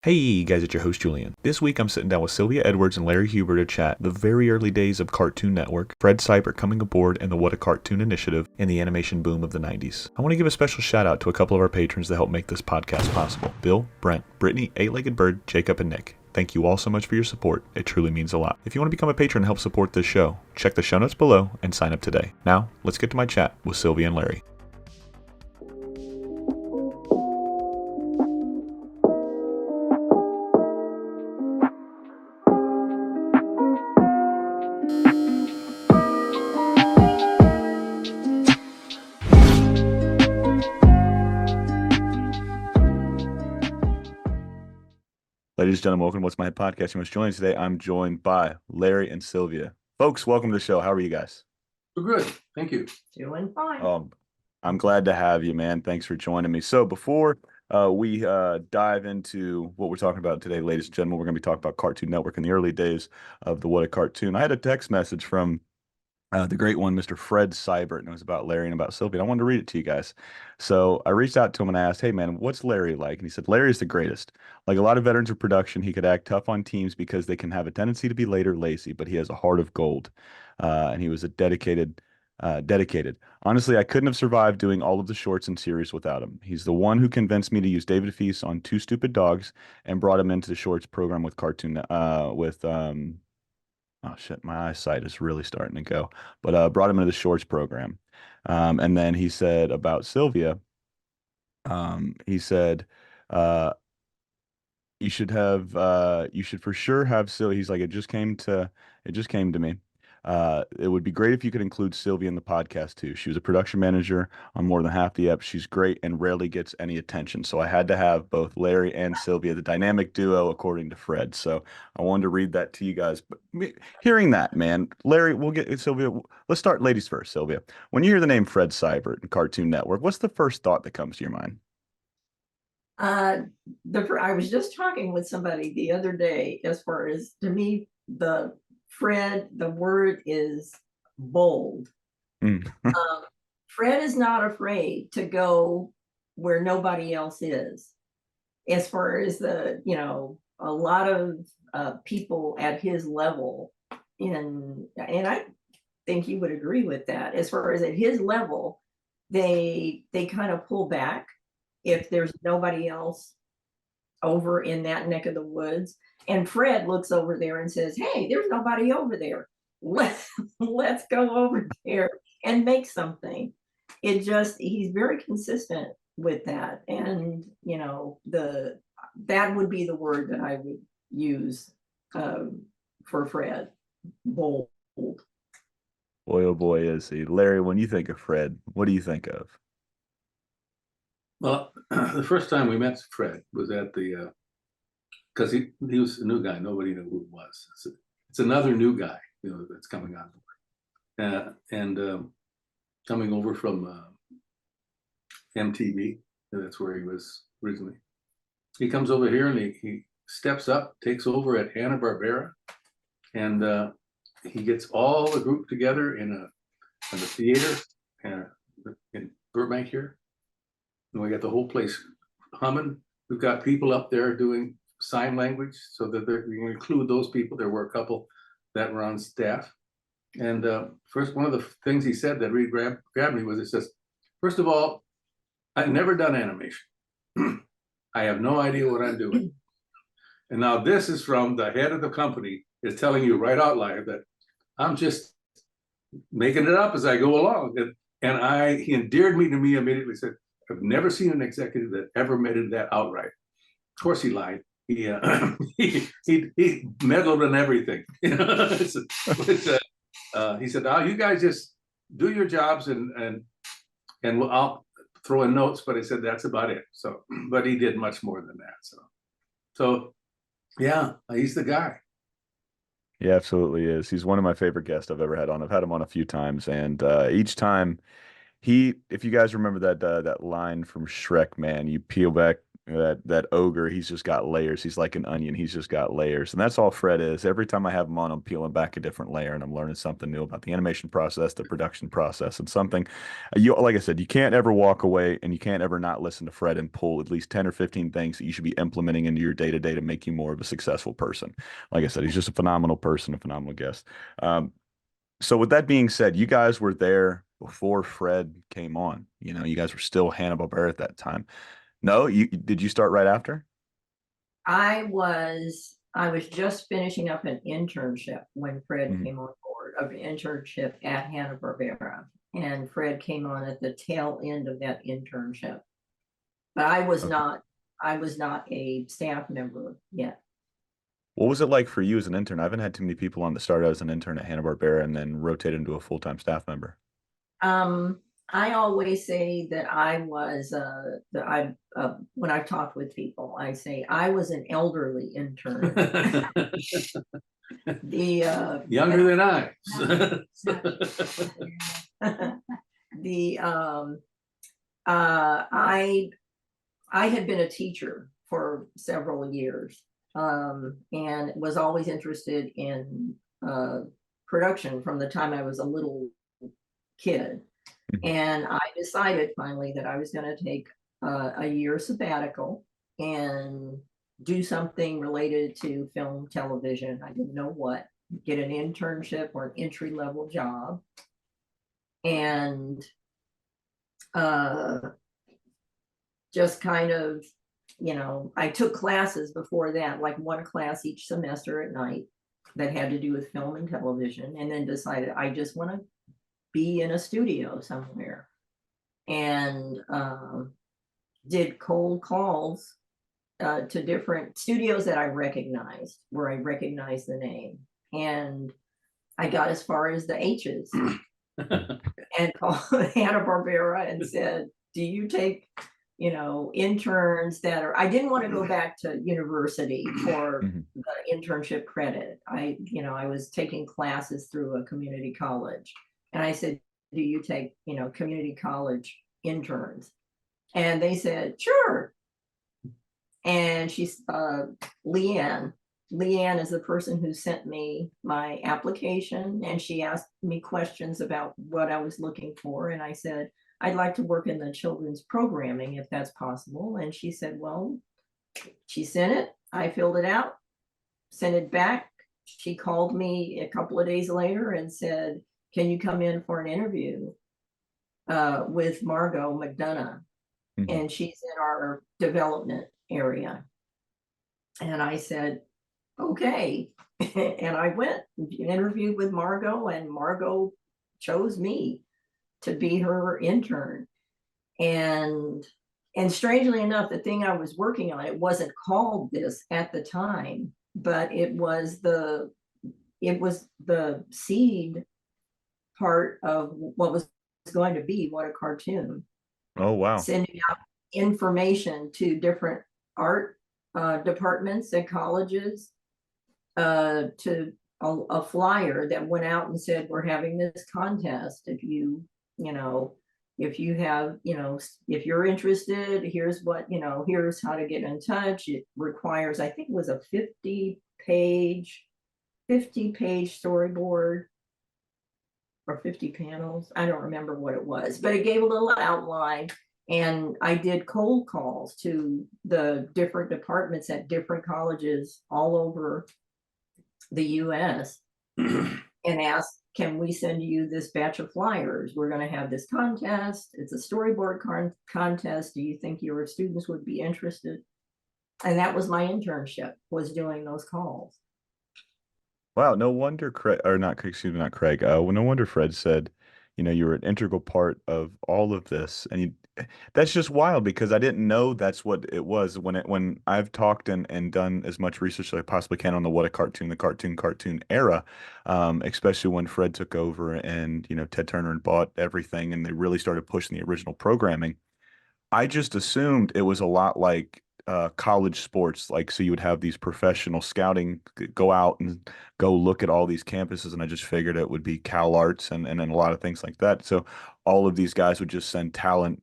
Hey guys, it's your host Julian. This week I'm sitting down with Sylvia Edwards and Larry Huber to chat the very early days of Cartoon Network, Fred Seibert coming aboard and the What a Cartoon initiative, and the animation boom of the 90s. I want to give a special shout out to a couple of our patrons that helped make this podcast possible. Bill, Brent, Brittany, Eight-Legged Bird, Jacob, and Nick. Thank you all so much for your support. It truly means a lot. If you want to become a patron and help support this show, check the show notes below and sign up today. Now, let's get to my chat with Sylvia and Larry. Ladies and gentlemen, welcome to What's My Head Podcast. You must join today. I'm joined by Larry and Sylvia. Folks, welcome to the show. How are you guys? We're good. Thank you. Doing fine. I'm glad to have you, man. Thanks for joining me. So before we dive into what we're talking about today, ladies and gentlemen, we're going to be talking about Cartoon Network in the early days of the What a Cartoon. I had a text message from the great one, Mr. Fred Seibert, and it was about Larry and about Sylvia. And I wanted to read it to you guys. So I reached out to him and I asked, hey, man, what's Larry like? And he said, Larry is the greatest. Like a lot of veterans of production, he could act tough on teams because they can have a tendency to be late or lazy, but he has a heart of gold. And he was a dedicated. Honestly, I couldn't have survived doing all of the shorts and series without him. He's the one who convinced me to use David Feiss on Two Stupid Dogs and brought him into the shorts program with oh shit, my eyesight is really starting to go. But brought him into the shorts program. And then he said about Sylvia, he said, you should for sure have Sylvia. He's like, it just came to me. It would be great if you could include Sylvia in the podcast too. She was a production manager on more than half the eps. She's great and rarely gets any attention. So I had to have both Larry and Sylvia, the dynamic duo, according to Fred. So I wanted to read that to you guys. But hearing that, man, Larry, we'll get Sylvia. Let's start ladies first, Sylvia. When you hear the name Fred Seibert and Cartoon Network, what's the first thought that comes to your mind? I was just talking with somebody the other day, as far as, to me, the word is bold. Fred is not afraid to go where nobody else is. As far as a lot of people at his level, and I think you would agree with that. As far as at his level, they kind of pull back if there's nobody else over in that neck of the woods. And Fred looks over there and says, hey, there's nobody over there. Let's go over there and make something. He's very consistent with that. And, that would be the word that I would use for Fred. Bold. Boy, oh boy, is he. Larry, when you think of Fred, what do you think of? Well, the first time we met Fred was at the, because he was a new guy. Nobody knew who it was. It's another new guy, that's coming on board. And coming over from MTV, that's where he was originally. He comes over here and he steps up, takes over at Hanna-Barbera, and he gets all the group together in the theater in Burbank here. And we got the whole place humming. We've got people up there doing sign language so that we can include those people. There were a couple that were on staff. And first, one of the things he said that really grabbed me was, it says, first of all, I've never done animation. I have no idea what I'm doing. And now this is from the head of the company is telling you right out loud that I'm just making it up as I go along. And he endeared me to me immediately, said, I've never seen an executive that ever admitted that outright. Of course he lied. He meddled in everything. He said, "Oh, you guys just do your jobs and I'll throw in notes." But he said that's about it. So, but he did much more than that. So yeah, he's the guy. He absolutely is. He's one of my favorite guests I've ever had on. I've had him on a few times, and each time if you guys remember that line from Shrek, man, you peel back That ogre, he's just got layers. He's like an onion. He's just got layers. And that's all Fred is. Every time I have him on, I'm peeling back a different layer and I'm learning something new about the animation process, the production process, and something you like I said, you can't ever walk away and you can't ever not listen to Fred and pull at least 10 or 15 things that you should be implementing into your day-to-day to make you more of a successful person. Like I said, he's just a phenomenal person, a phenomenal guest. So with that being said, you guys were there before Fred came on. You know, you guys were still Hanna-Barbera at that time. No, did you start right after? I was just finishing up an internship when Fred Mhm. came on board, of an internship at Hanna-Barbera. And Fred came on at the tail end of that internship. But Okay. I was not a staff member yet. What was it like for you as an intern? I haven't had too many people on that started as an intern at Hanna-Barbera and then rotated into a full-time staff member. I always say that when I talk with people, I say I was an elderly intern. The Younger than I. the I had been a teacher for several years, and was always interested in production from the time I was a little kid. Mhm. And I decided finally that I was going to take a year sabbatical and do something related to film, television. I didn't know what, get an internship or an entry level job. And uh, just kind of, I took classes before that, like one class each semester at night that had to do with film and television, and then decided I just want to be in a studio somewhere. And did cold calls to different studios that I recognized, where I recognized the name. And I got as far as the H's and called Hanna-Barbera and said, do you take, interns that are, I didn't want to go back to university for Mhm. the internship credit. I was taking classes through a community college. And I said, do you take, community college interns? And they said, sure. And she's Leanne. Leanne is the person who sent me my application, and she asked me questions about what I was looking for. And I said, I'd like to work in the children's programming if that's possible. And she said, well, she sent it. I filled it out, sent it back. She called me a couple of days later and said, can you come in for an interview with Margot McDonough? Mhm. And she's in our development area. And I said, okay. And I went and interviewed with Margot, and Margot chose me to be her intern. And strangely enough, the thing I was working on, it wasn't called this at the time, but it was the seed part of what was going to be What a Cartoon, Oh, wow. sending out information to different art departments and colleges, to a flyer that went out and said, we're having this contest. You know, if you have, if you're interested, here's what, here's how to get in touch. It requires, I think it was a 50-page storyboard, or 50 panels. I don't remember what it was, but it gave a little outline. And I did cold calls to the different departments at different colleges all over the US and asked, can we send you this batch of flyers? We're going to have this contest. It's a storyboard contest. Do you think your students would be interested? And that was my internship, was doing those calls. Wow, no wonder Craig, or not, excuse me, not Craig. Well, no wonder Fred said, you were an integral part of all of this, and that's just wild because I didn't know that's what it was when I've talked and done as much research as I possibly can on the What a Cartoon, the cartoon era, especially when Fred took over and Ted Turner and bought everything, and they really started pushing the original programming. I just assumed it was a lot like college sports, like so you would have these professional scouting go out and go look at all these campuses, and I just figured it would be Cal Arts and then a lot of things like that. So all of these guys would just send talent,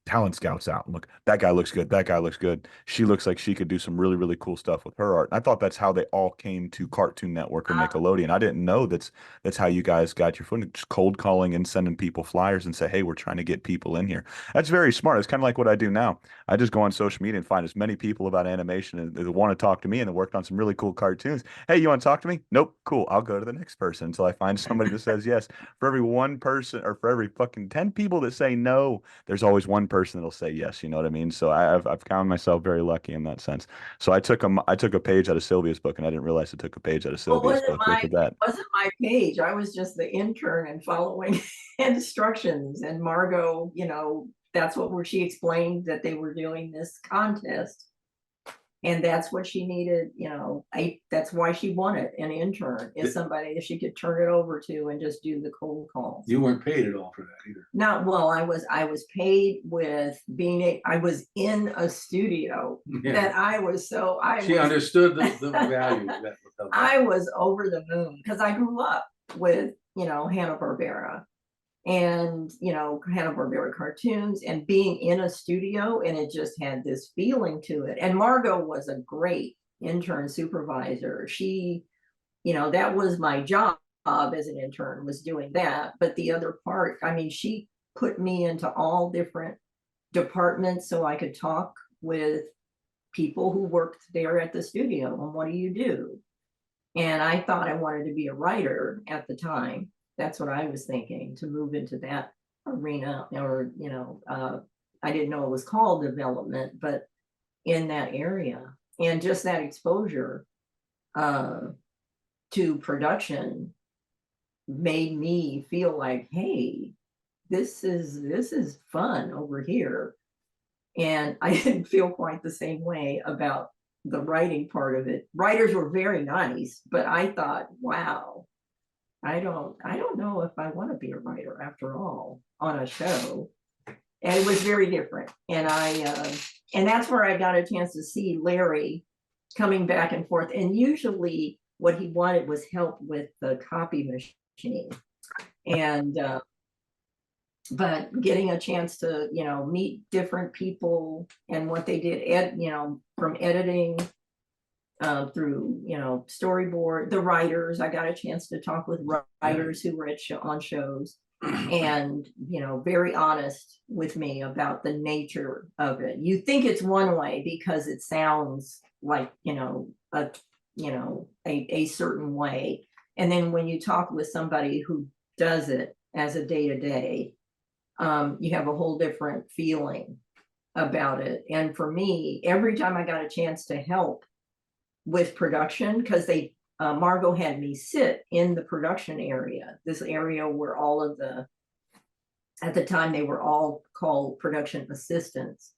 talent scouts out and look, that guy looks good. That guy looks good. She looks like she could do some really, really cool stuff with her art. And I thought that's how they all came to Cartoon Network or Nickelodeon. I didn't know that's how you guys got your foot, just cold calling and sending people flyers and say, hey, we're trying to get people in here. That's very smart. It's kind of like what I do now. I just go on social media and find as many people about animation and that want to talk to me and that worked on some really cool cartoons. Hey, you want to talk to me? Nope. Cool. I'll go to the next person until I find somebody that says yes. For every one person or for every fucking 10 people that say no, there's always one person that'll say yes. You know what I mean? So I've found myself very lucky in that sense. So I took a page out of Sylvia's book, and I didn't realize I took a page out of Well, Sylvia's book. Look at that. it wasn't my page. I was just the intern and following instructions. And Margot, that's where she explained that they were doing this contest. And that's what she needed, that's why she wanted an intern, is somebody that she could turn it over to and just do the cold calls. You weren't paid at all for that either. Not well, I was paid with I was in a studio that She understood the value of that. I was over the moon because I grew up with, Hanna-Barbera and, Hanna-Barbera cartoons and being in a studio, and it just had this feeling to it. And Margot was a great intern supervisor. She, that was my job as an intern, was doing that. But the other part, I mean, she put me into all different departments so I could talk with people who worked there at the studio. And what do you do? And I thought I wanted to be a writer at the time. That's what I was thinking, to move into that arena, or, I didn't know it was called development, but in that area. And just that exposure to production made me feel like, hey, this is fun over here. And I didn't feel quite the same way about the writing part of it. Writers were very nice, but I thought, wow, I don't know if I want to be a writer after all on a show. And it was very different. And and that's where I got a chance to see Larry coming back and forth. And usually what he wanted was help with the copy machine. And but getting a chance to, meet different people and what they did, from editing through, storyboard, the writers. I got a chance to talk with writers who were on shows, and, very honest with me about the nature of it. You think it's one way because it sounds like, a certain way. And then when you talk with somebody who does it as a day-to-day, you have a whole different feeling about it. And for me, every time I got a chance to help with production, because Margot had me sit in the production area, this area where all of at the time they were all called production assistants,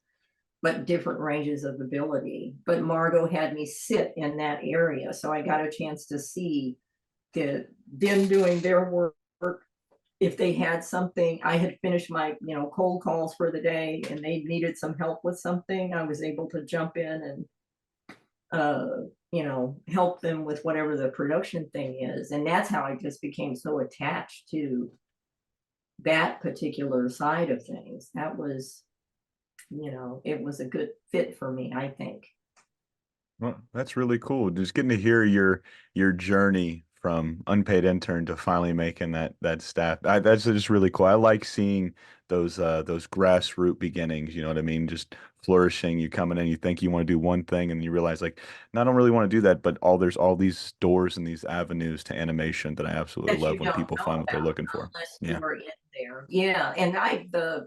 but different ranges of ability. But Margot had me sit in that area, so I got a chance to see them doing their work. If they had something, I had finished my, cold calls for the day and they needed some help with something, I was able to jump in and help them with whatever the production thing is. And that's how I just became so attached to that particular side of things. That was, it was a good fit for me, I think. Well, that's really cool. Just getting to hear your journey from unpaid intern to finally making that staff. That's just really cool. I like seeing those grassroots beginnings. You know what I mean? Just flourishing. You coming in, you think you want to do one thing, and you realize like, no, I don't really want to do that. But there's all these doors and these avenues to animation that I absolutely That you love when don't people know find what they're about looking for. unless Yeah. you are in there. Yeah. And the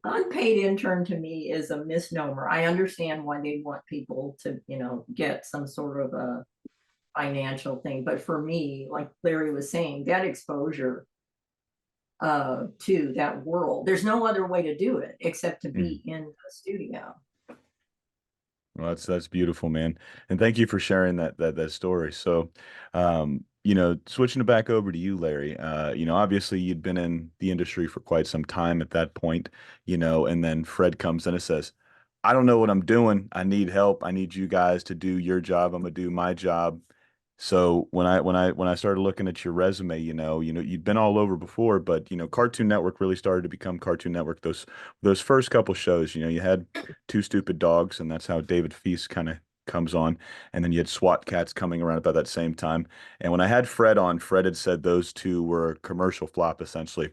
unpaid intern to me is a misnomer. I understand why they want people to, get some sort of a financial thing. But for me, like Larry was saying, that exposure to that world, there's no other way to do it except to be in the studio. Well, that's beautiful, man. And thank you for sharing that story. So, switching it back over to you, Larry, obviously you'd been in the industry for quite some time at that point, and then Fred comes in and says, I don't know what I'm doing. I need help. I need you guys to do your job. I'm gonna do my job. So when I started looking at your resume, you'd been all over before, but Cartoon Network really started to become Cartoon Network. Those first couple shows, you had Two Stupid Dogs, and that's how David Feiss kind of comes on, and then you had SWAT Cats coming around about that same time. And when I had Fred on, Fred had said those two were a commercial flop essentially.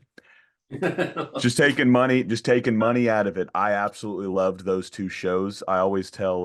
Just taking money out of it. I absolutely loved those two shows. I always tell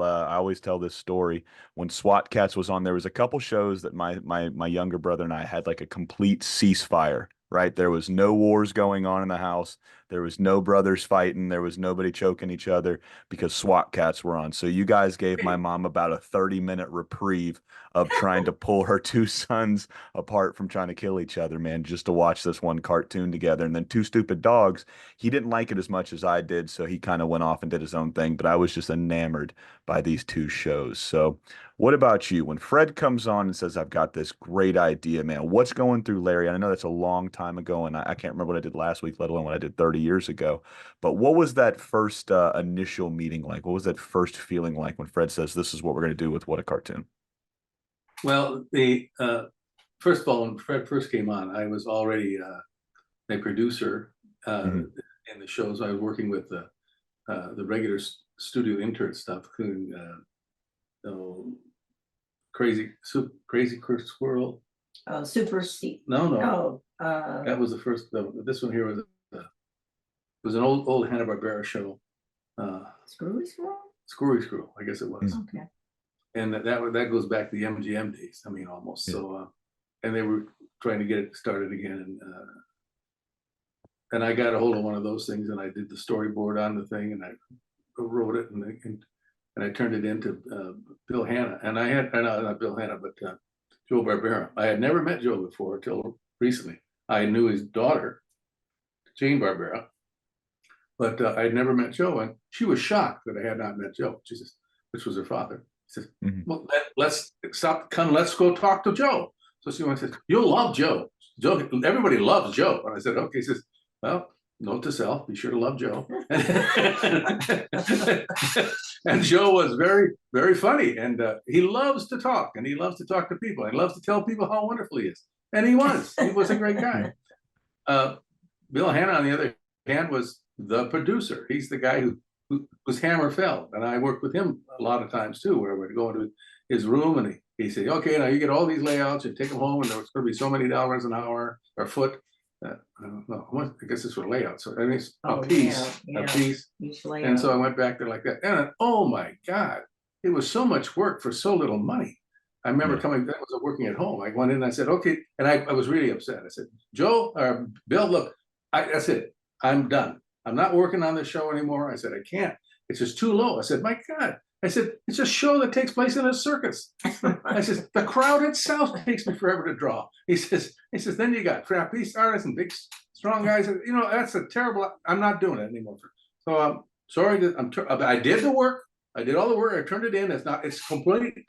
this story. When SWAT Cats was on, there was a couple shows that my younger brother and I had like a complete ceasefire, right? There was no wars going on in the house. There was no brothers fighting. There was nobody choking each other because SWAT Cats were on. So you guys gave my mom about a 30-minute reprieve of trying to pull her two sons apart from trying to kill each other, man, just to watch this one cartoon together. And then Two Stupid Dogs, he didn't like it as much as I did, so he kind of went off and did his own thing. But I was just enamored by these two shows. So, what about you? When Fred comes on and says, I've got this great idea, man, what's going through Larry? And I know that's a long time ago, and I can't remember what I did last week, let alone what I did 30 years ago. But what was that first initial meeting like? What was that first feeling like when Fred says, this is what we're going to do with What a Cartoon? Well, the first of all, when Fred first came on, I was already a producer Mhm. in the shows. I was working with the regular studio intern stuff, including oh, crazy Squirrel. Super Steve. No, Oh, that was the first. This one here was it was an old Hanna-Barbera show. Screwy Squirrel? Squirrel, I guess it was. Okay. And that goes back to the MGM days. I mean, almost. Yeah. So, and they were trying to get it started again, and I got a hold of one of those things, and I did the storyboard on the thing, and I wrote it, and I turned it into Bill Hanna, and I had not Bill Hanna, but Joe Barbera. I had never met Joe before until recently. I knew his daughter, Jane Barbera, but I had never met Joe, and she was shocked that I had not met Joe. She says, which was her father. He says, Mhm. well, let's stop. Let's go talk to Joe. So she went and says, you'll love Joe. Joe, everybody loves Joe. And I said, okay. He says, well, note to self, be sure to love Joe. And Joe was very, very funny. And he loves to talk, and he loves to talk to people. And he loves to tell people how wonderful he is. And he was a great guy. Bill Hanna, on the other hand, was the producer. He's the guy who was Hammerfell. And I worked with him a lot of times too, where we'd go into his room, and he said, okay, now you get all these layouts and take them home, and there's going to be so many dollars an hour or foot. I don't know. I guess it's for layouts. So I mean, it's a piece. And so I went back there like that. And oh my God, it was so much work for so little money. I remember coming back, I was working at home. I went in and I said, okay. And I was really upset. I said, Joe, or Bill, look, that's it. I'm done. I'm not working on this show anymore. I said, I can't. It's just too low. I said, my God. I said, it's a show that takes place in a circus. I said, the crowd itself takes me forever to draw. He says, then you got trapeze artists and big, strong guys. That's a terrible, I'm not doing it anymore. So sorry that I did the work. I did all the work. I turned it in. It's completely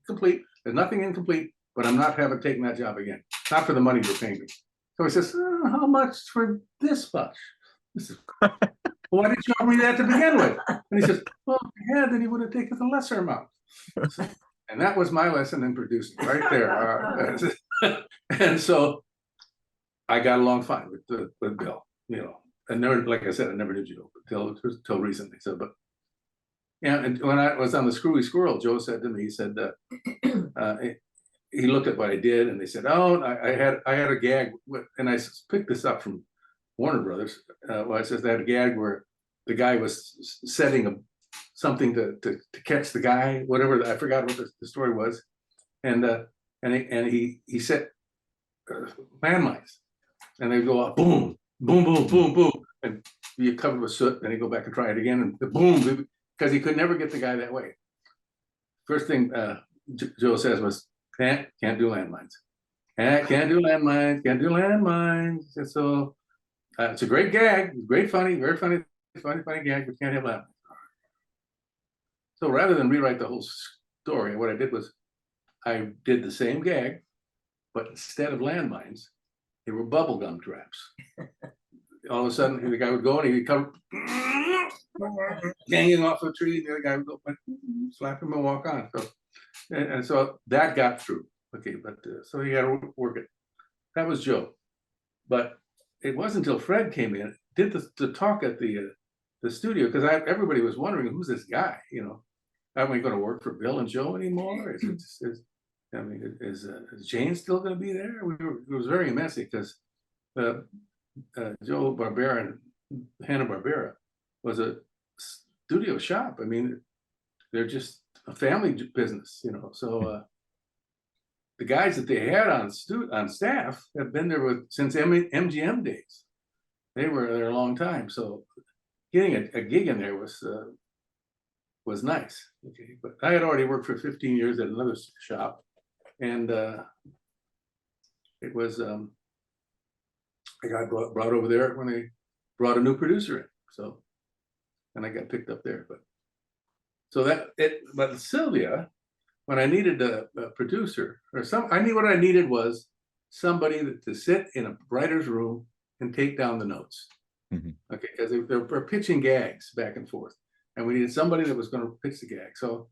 complete. There's nothing incomplete, but I'm not having taken that job again. Not for the money you're paying me. So he says, how much for this much? This is, why didn't you offer me that to begin with? And he says, well, if you had, then he would have taken the lesser amount. So, and that was my lesson in producing right there. And so I got along fine with Bill, and never, like I said, I never knew Joe till recently. So, but yeah, and when I was on the Screwy Squirrel, Joe said to me, he said he looked at what I did, and they said, oh, I had a gag, and I picked this up from Warner Brothers. I said they had a gag where the guy was setting something to catch the guy, whatever. I forgot what the story was, and he set landmines, and they go off, boom, boom, boom, boom, boom, and you covered with soot. Then he go back and try it again, and the boom, because he could never get the guy that way. First thing Joe says was, can't do landmines. Can't do landmines. Can't do landmines. And so it's a great gag, great funny, very funny gag, but can't have landmines. So rather than rewrite the whole story, what I did was I did the same gag, but instead of landmines, they were bubblegum traps. All of a sudden, the guy would go and he'd come hanging off a tree, and the other guy would go slap him and walk on. So, and so that got through. Okay, but so you got to work it. That was Joe. But it wasn't until Fred came in, did the talk at the studio, because everybody was wondering, who's this guy? You know, are we going to work for Bill and Joe anymore? Is Jane still going to be there? It was very messy because Joe Barbera and Hanna-Barbera was a studio shop. I mean, they're just a family business, you know. So the guys that they had on staff have been there since MGM days. They were there a long time. So getting a gig in there was nice. Okay, but I had already worked for 15 years at another shop, and it was I got brought over there when they brought a new producer in. So, and I got picked up there. But so but Sylvia, when I needed a producer or I knew what I needed was somebody to sit in a writer's room and take down the notes. Mm-hmm. Okay, because they were pitching gags back and forth, and we needed somebody that was going to pitch the gag. So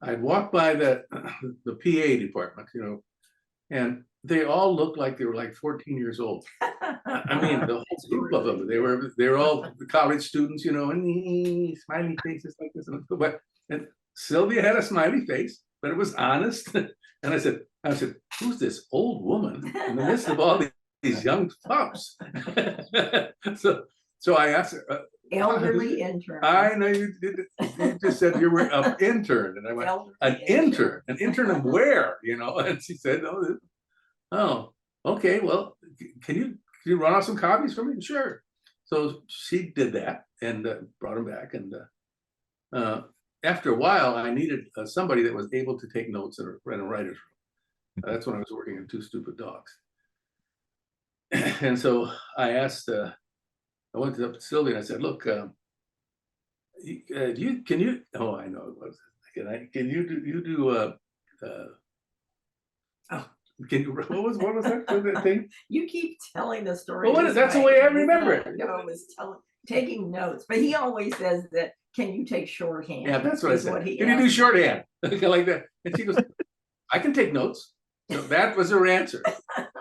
I'd walk by the PA department, you know, and they all looked like they were like 14 years old. I mean, the whole group of them, they were all college students, you know, and smiley faces like this. And Sylvia had a smiley face, but it was honest. And I said, who's this old woman in the midst of all these young pups? so I asked her, elderly intern. I know you did. You just said you were an intern, and I went, an intern of where? You know, and she said, oh, okay. Well, can you run off some copies for me? Sure. So she did that and brought them back. And after a while, I needed somebody that was able to take notes in a writer's room. That's when I was working in Two Stupid Dogs. And so I asked, I went up to Sylvia and I said, look, can you, oh, I know it was, can you do, what was that thing? You keep telling the story. Well, that's the way I remember it. No, I was taking notes, but he always says that, can you take shorthand? Yeah, that's what I said. Can you do shorthand? Like that. And she goes, I can take notes. So that was her answer.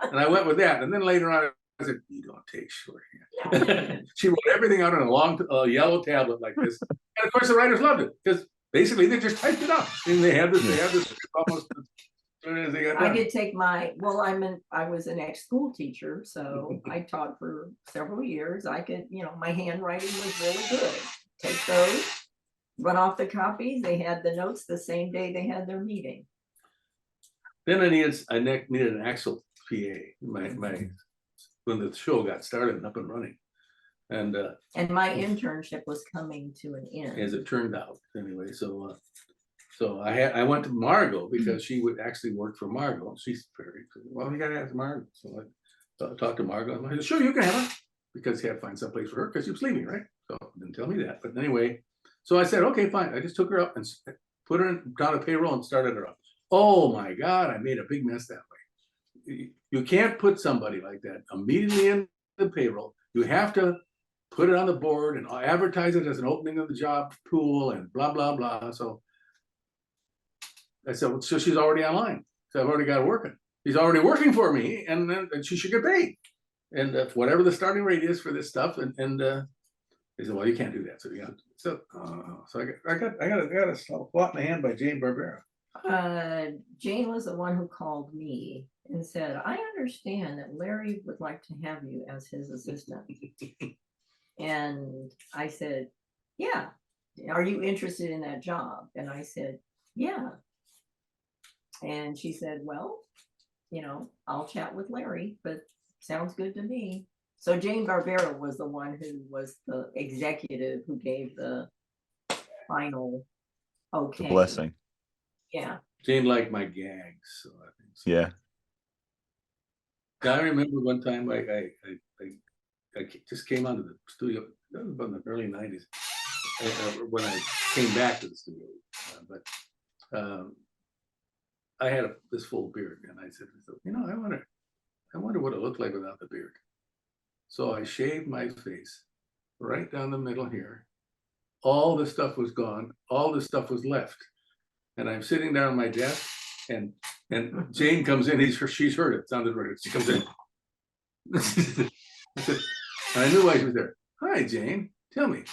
And I went with that. And then later on, I said, you don't take shorthand. She wrote everything out on a long yellow tablet like this. And of course, the writers loved it because basically they just typed it up. And they had this almost as soon as they got done. I could take I was an ex-school teacher, so I taught for several years. I could, you know, my handwriting was really good. Take those, run off the copies. They had the notes the same day they had their meeting. Then I needed an actual PA. When the show got started and up and running, and my internship was coming to an end, as it turned out. Anyway, so I went to Margot because she would actually work for Margot. She's very well. You got to ask Margot. So I talked to Margot. I said, sure, you can have her, because he had to find someplace for her because she was leaving, right? So didn't tell me that. But anyway, so I said, okay, fine. I just took her up and put her down a payroll and started her up. Oh my God, I made a big mess that way. You can't put somebody like that immediately in the payroll. You have to put it on the board and advertise it as an opening of the job pool and blah, blah, blah. So I said, well, so she's already online. So I've already got her working. She's already working for me, and she should get paid. And whatever the starting rate is for this stuff. And they said, well, you can't do that. So I got a slap in the hand by Jane Barbera. Jane was the one who called me and said, I understand that Larry would like to have you as his assistant. And I said, yeah, are you interested in that job? And I said, yeah. And she said, well, you know, I'll chat with Larry, but sounds good to me. So Jane Barbera was the one who was the executive who gave the final okay. The blessing. Yeah. Jane liked my gags, so I think so. Yeah. I remember one time I just came onto the studio. That was about in the early 90s when I came back to the studio. But I had this full beard, and I said, you know, I wonder what it looked like without the beard. So I shaved my face right down the middle here. All the stuff was gone. All the stuff was left. And I'm sitting down at my desk, And Jane comes in, she's heard it, sounded right. She comes in. I said, and I knew why she was there. Hi, Jane, tell me,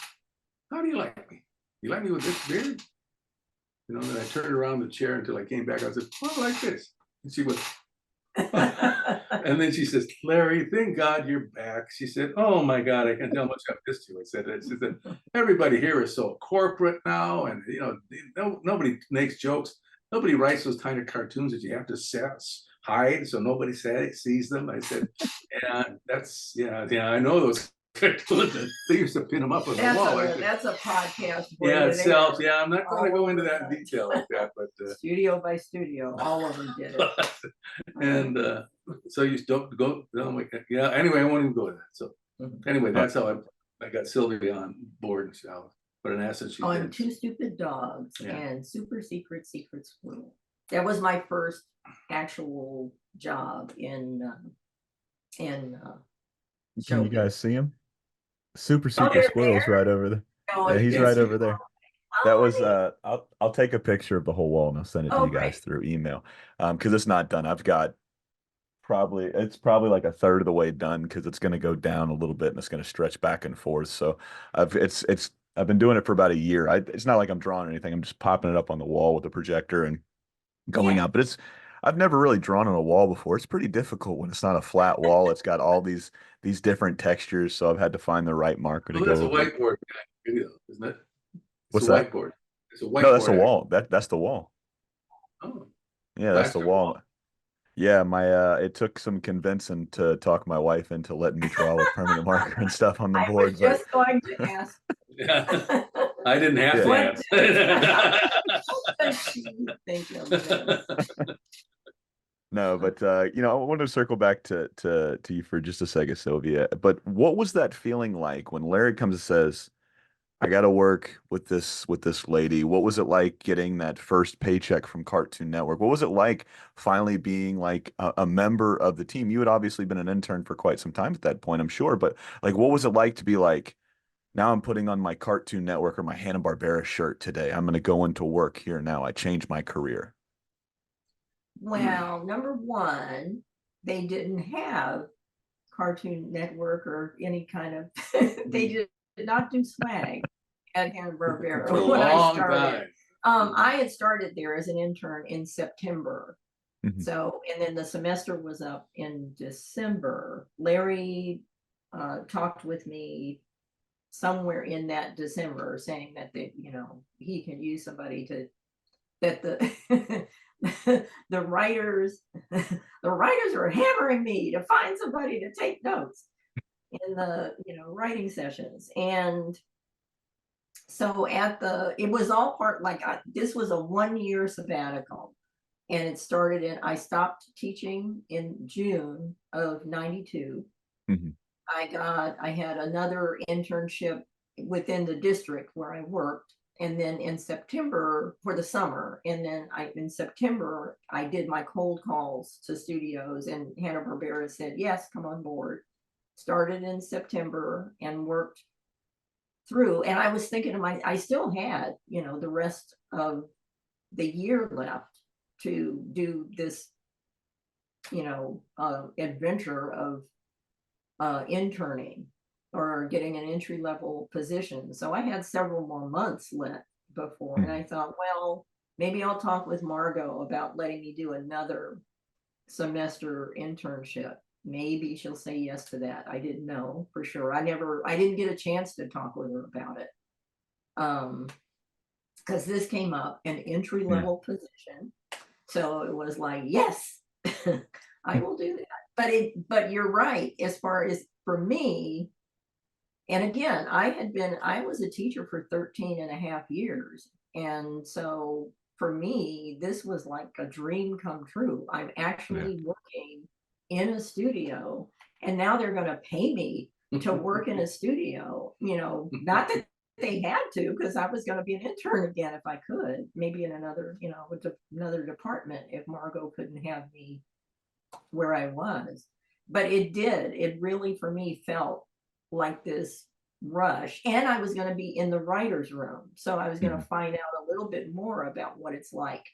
how do you like me? You like me with this beard? You know, and I turned around the chair until I came back. I said, oh, I like this. And she went, and then she says, Larry, thank God you're back. She said, oh my God, I can't tell how much I've missed you. I said, everybody here is so corporate now, and you know, nobody makes jokes. Nobody writes those kind of cartoons that you have to hide so nobody sees them. I said, yeah, I know those cartoons. They used to pin them up on the wall. That's a podcast. Yeah, itself. Yeah, I'm not going to go into that detail like that, but studio by studio, all of them did it. And so you don't go. No, yeah. Anyway, I won't even go to that. So anyway, that's how I got Sylvia on board and stuff. What an asset she on did. Two Stupid Dogs and Super Secret Squirrel. That was my first actual job in Can show you guys see him? Super Secret Squirrel's right over there. Oh, yeah, he's right over there. That was I'll take a picture of the whole wall and I'll send it to you guys through email. Because it's not done. I've got it's probably like a third of the way done because it's going to go down a little bit and it's going to stretch back and forth. So I've been doing it for about a year. It's not like I'm drawing anything. I'm just popping it up on the wall with the projector and going out. But I've never really drawn on a wall before. It's pretty difficult when it's not a flat wall. It's got all these different textures. So I've had to find the right marker to go. That's a whiteboard, isn't it? What's that? Whiteboard. It's a whiteboard. No, that's a wall. That's the wall. Oh. Yeah, that's the wall. Yeah, it took some convincing to talk my wife into letting me draw with permanent marker and stuff on the board. I was just going to ask. Yeah. I didn't have to ask. No, but I wanted to circle back to you for just a second, Sylvia. But what was that feeling like when Larry comes and says, I got to work with this lady? What was it like getting that first paycheck from Cartoon Network? What was it like finally being like a member of the team? You had obviously been an intern for quite some time at that point, I'm sure. But like, what was it like to be like, now I'm putting on my Cartoon Network or my Hanna-Barbera shirt today. I'm going to go into work here now. I changed my career. Well, number one, they didn't have Cartoon Network or any kind of, they did not do swag at Hanna-Barbera when I started. I had started there as an intern in September. So, and then the semester was up in December. Larry talked with me somewhere in that December saying that he could use somebody that the writers are hammering me to find somebody to take notes in the writing sessions. And so it was all part, like this was a 1-year sabbatical, and it started I stopped teaching in June of '92. I had another internship within the district where I worked, and then in September for the summer, and then in September I did my cold calls to studios, and Hanna-Barbera said yes, come on board. Started in September and worked through, and I was thinking I still had the rest of the year left to do this adventure of interning or getting an entry-level position. So I had several more months left before, and I thought, well, maybe I'll talk with Margot about letting me do another semester internship. Maybe she'll say yes to that. I didn't know for sure. I didn't get a chance to talk with her about it. Because this came up, an entry-level position. So it was like, yes, I will do that. But you're right, as far as for me, and again, I was a teacher for 13 and a half years. And so for me, this was like a dream come true. I'm actually working in a studio, and now they're going to pay me to work in a studio, not that they had to, because I was going to be an intern again if I could, maybe in another, another department if Margot couldn't have me where I was. But it really for me felt like this rush, and I was going to be in the writer's room, so I was going to find out a little bit more about what it's like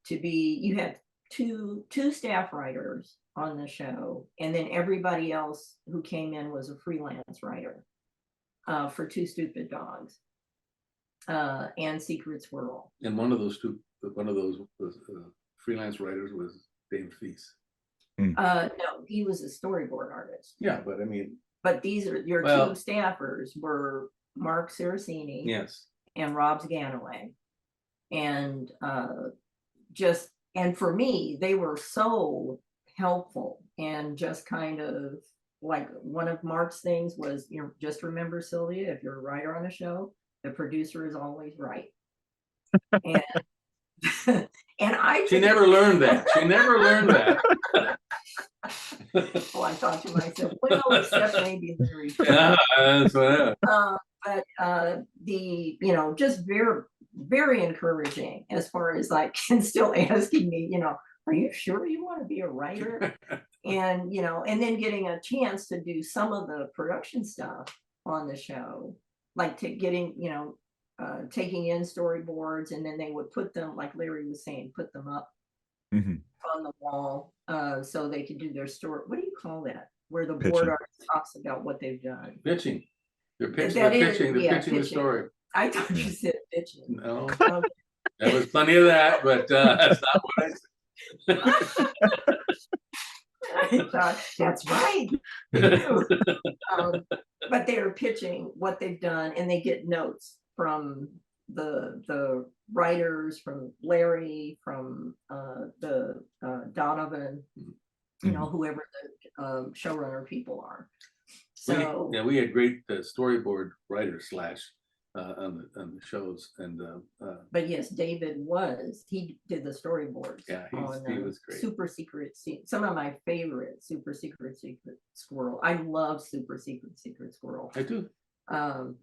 to be, you have two staff writers on the show, and then everybody else who came in was a freelance writer for Two Stupid Dogs and Secret Squirrel. And one of those was, freelance writers was Dave Feiss. No, he was a storyboard artist. Yeah, but I mean, But these are your Well, two staffers were Mark Saracini yes. and Rob Ganaway. And and for me, they were so helpful, and just kind of like, one of Mark's things was, you know, just remember, Sylvia, if you're a writer on a show, the producer is always right. And and She never learned that. She never learned that. well, I thought to myself, well, except maybe Larry. Yeah, that's what. But the, you know, just very, very encouraging, as far as like, and still asking me, you know, are you sure you want to be a writer? And, you know, and then getting a chance to do some of the production stuff on the show, like getting, you know, taking in storyboards, and then they would put them, like Larry was saying, put them up on the wall so they could do their story. What do you call that? Where the board artist talks about what they've done. Pitching. They're pitching. That They're is- pitching. They're yeah, pitching the pitching. story. I thought you said pitching. No, Okay. there was plenty of that, but that's not what I said. I thought, that's right. They do. But they're pitching what they've done, and they get notes from the writers, from Larry, from the Donovan, you know, whoever the showrunner people are. So we had great storyboard writers on the shows, and but yes, David he did the storyboards. Yeah, on he was great. Super Secret, some of my favorite Super Secret Squirrel. I love Super Secret Squirrel. I do.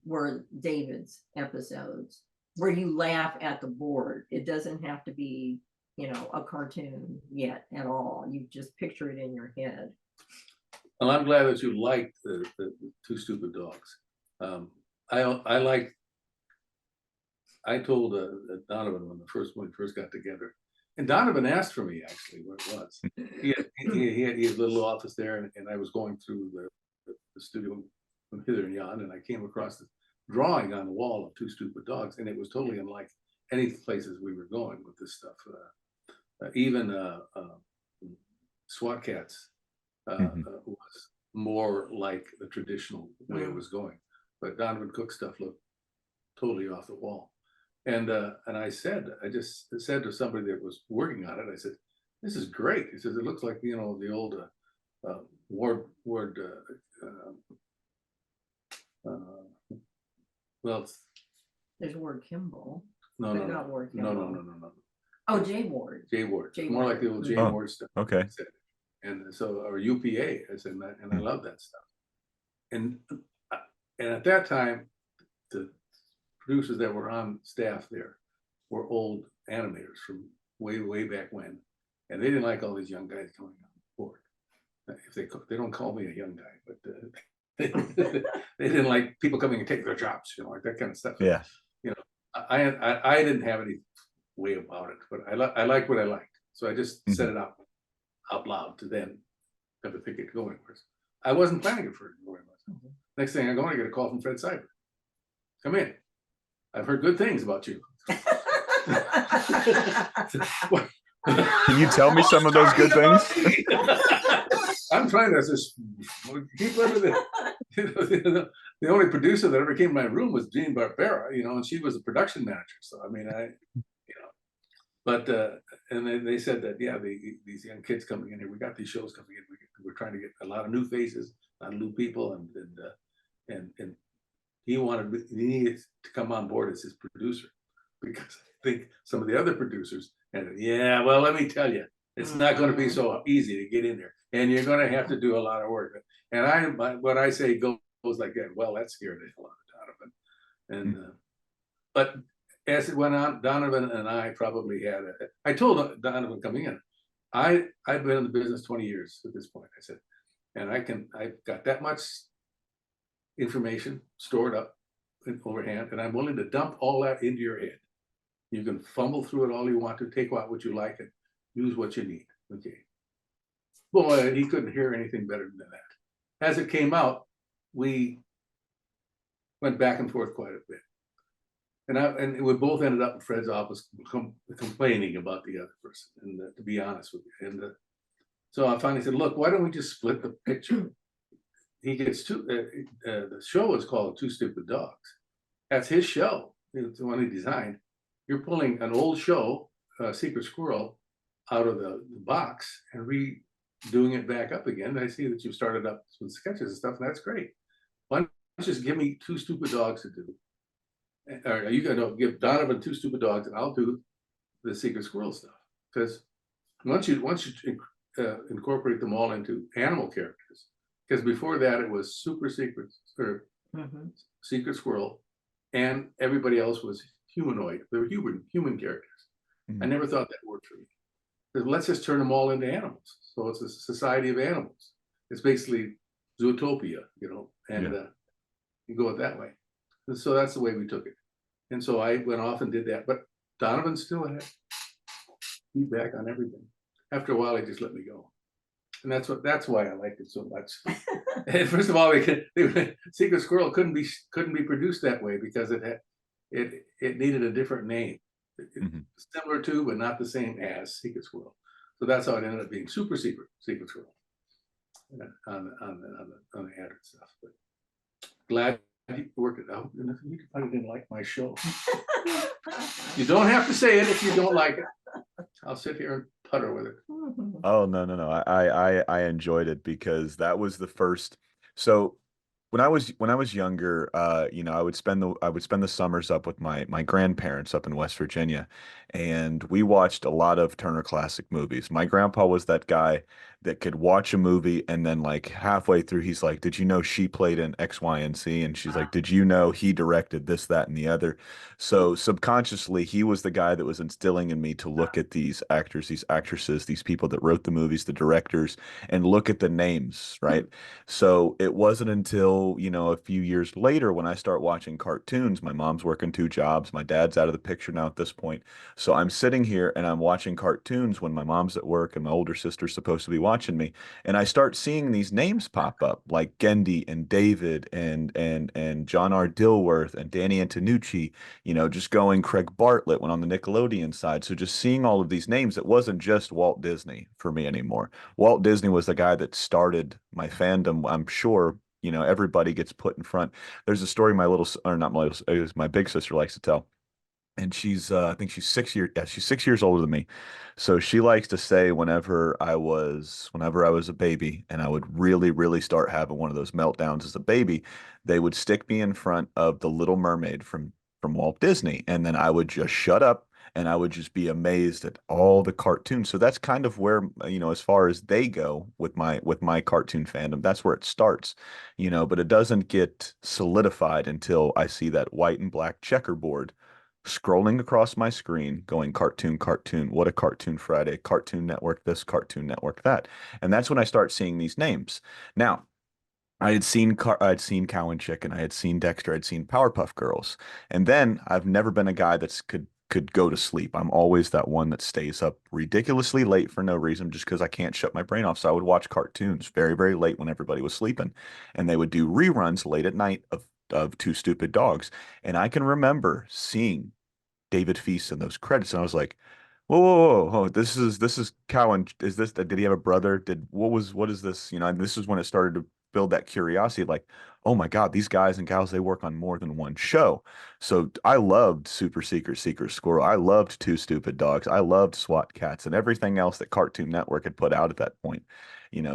Were David's episodes, where you laugh at the board. It doesn't have to be, you know, a cartoon yet at all. You just picture it in your head. Well, I'm glad that you liked the Two Stupid Dogs. I told Donovan when we first got together, and Donovan asked for me actually where it was. He had his little office there, and I was going through the studio from hither and yon, and I came across this drawing on the wall of Two Stupid Dogs, and it was totally unlike any places we were going with this stuff. Even SWAT Cats was more like the traditional way it was going, but Donovan Cook's stuff looked totally off the wall. And I just said to somebody that was working on it, I said, "This is great." He says, "It looks like, you know, the old Ward well, There's Ward Kimball. no, But not Ward no, Kimball. Oh, Jay Ward. Jay Ward. Jay More Ward. like the old Jay Oh, Ward stuff. okay. I said. And so, or UPA, I said, and I love that stuff. And at that time, the producers that were on staff there were old animators from way back when, and they didn't like all these young guys coming on board. If they don't call me a young guy, but they didn't like people coming and taking their jobs, you know, like that kind of stuff. Yeah. You know, I didn't have any way about it, but I liked what I liked, so I just set it out loud to them, have to think it going. I wasn't planning it for it going. Next thing I'm going to get a call from Fred Seibert. Come in. I've heard good things about you. Can you tell me some of those good things? I'm trying to just keep under the only producer that ever came to my room was Hanna-Barbera, you know, and she was a production manager. So I mean, but and they said that, yeah, these young kids coming in here, we got these shows coming in. We're trying to get a lot of new faces, a lot of new people, and he needed to come on board as his producer, because I think some of the other producers, and yeah, well, let me tell you, it's not going to be so easy to get in there, and you're going to have to do a lot of work. And what I say goes like that. Well, that scared the hell out of Donovan, and but as it went on, Donovan and I probably had I told Donovan coming in, I've been in the business 20 years at this point. I said, and I've got that much information stored up in overhand, and I'm willing to dump all that into your head. You can fumble through it all you want to, take out what you like, use what you need. Okay. Boy, he couldn't hear anything better than that. As it came out, we went back and forth quite a bit. And we both ended up in Fred's office complaining about the other person, and to be honest with you. And so I finally said, look, why don't we just split the picture? He gets the show is called Two Stupid Dogs. That's his show. It's the one he designed. You're pulling an old show, Secret Squirrel, out of the box and redoing it back up again. I see that you've started up with sketches and stuff, and that's great. Why don't you just give me Two Stupid Dogs to do? Or you gotta give Donovan Two Stupid Dogs, and I'll do the Secret Squirrel stuff. Because once you incorporate them all into animal characters, because before that it was Super Secret or Secret Squirrel, and everybody else was humanoid. They were human characters. I never thought that worked for me. So let's just turn them all into animals. So it's a society of animals. It's basically Zootopia, and you go it that way. And so that's the way we took it. And so I went off and did that. But Donovan still had feedback on everything. After a while, he just let me go. And that's why I liked it so much. And first of all, Secret Squirrel couldn't be produced that way because it needed a different name. Similar to, but not the same as Secret Squirrel. So that's how it ended up being Super Secret Squirrel on the ad and stuff. But glad you worked it out. And if you probably didn't like my show, you don't have to say it if you don't like it. I'll sit here and putter with it. Oh, no. I enjoyed it because that was the first. So when I was younger, I would spend the summers up with my grandparents up in West Virginia, and we watched a lot of Turner Classic movies. My grandpa was that guy that could watch a movie and then like halfway through he's like, "Did you know she played in X, Y, and Z?" And she's like, "Did you know he directed this, that, and the other?" So subconsciously, he was the guy that was instilling in me to look at these actors, these actresses, these people that wrote the movies, the directors, and look at the names, right? So it wasn't until, a few years later when I start watching cartoons. My mom's working two jobs. My dad's out of the picture now at this point. So I'm sitting here and I'm watching cartoons when my mom's at work and my older sister's supposed to be watching me. And I start seeing these names pop up like Gendy and David and John R. Dilworth and Danny Antonucci, just going Craig Bartlett went on the Nickelodeon side. So just seeing all of these names, it wasn't just Walt Disney for me anymore. Walt Disney was the guy that started my fandom. I'm sure, everybody gets put in front. There's a story my big sister likes to tell. And I think she's 6 years, yeah, she's 6 years older than me. So she likes to say whenever I was a baby and I would really, really start having one of those meltdowns as a baby, they would stick me in front of the Little Mermaid from Walt Disney. And then I would just shut up and I would just be amazed at all the cartoons. So that's kind of where, as far as they go with my cartoon fandom, that's where it starts, but it doesn't get solidified until I see that white and black checkerboard scrolling across my screen going cartoon, cartoon, what a Cartoon Friday, Cartoon Network this, Cartoon Network that. And that's when I start seeing these names. Now, I'd seen Cow and Chicken, I had seen Dexter, I'd seen Powerpuff Girls. And then I've never been a guy that's could go to sleep. I'm always that one that stays up ridiculously late for no reason just because I can't shut my brain off. So I would watch cartoons very, very late when everybody was sleeping. And they would do reruns late at night of Two Stupid Dogs. And I can remember seeing David Feiss in those credits, and I was like, "Whoa, whoa, whoa, whoa! This is Cowan. Is this? Did he have a brother? What is this? And this is when it started to build that curiosity. Like, oh my God, these guys and gals, they work on more than one show. So I loved Super Secret Squirrel. I loved Two Stupid Dogs. I loved SWAT Cats and everything else that Cartoon Network had put out at that point.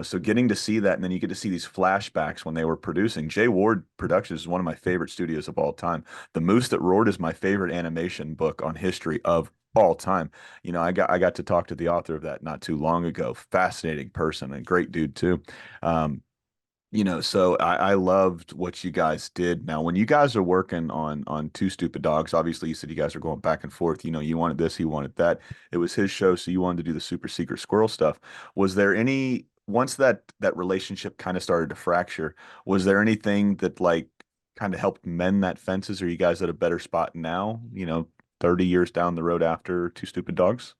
So getting to see that, and then you get to see these flashbacks when they were producing. Jay Ward Productions is one of my favorite studios of all time. The Moose That Roared is my favorite animation book on history of all time. I got to talk to the author of that not too long ago. Fascinating person and great dude too. So I loved what you guys did. Now, when you guys are working on Two Stupid Dogs, obviously you said you guys are going back and forth. You wanted this, he wanted that. It was his show, so you wanted to do the Super Secret Squirrel stuff. Was there any once that relationship kind of started to fracture, was there anything that like kind of helped mend that fences? Are you guys at a better spot now, 30 years down the road after Two Stupid Dogs?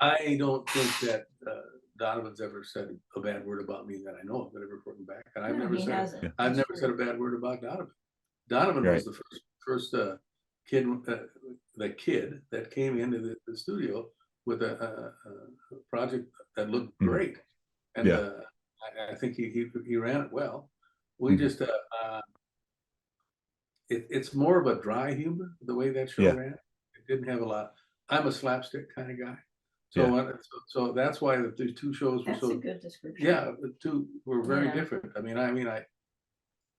I don't think that Donovan's ever said a bad word about me that I know of, that ever reporting back. And I've No, never he said hasn't. I've That's never said a true. bad word about Donovan. Donovan was Right. the first kid, the kid that came into the studio with a project that looked Mhm. great, and Yeah. I think he ran it well. We Mhm. just it's more of a dry humor the way that show Yeah. ran. It didn't have a lot. I'm a slapstick kind of guy, Yeah. so that's why the two shows were That's a so. good description. Yeah, the two were very Yeah. different. I mean,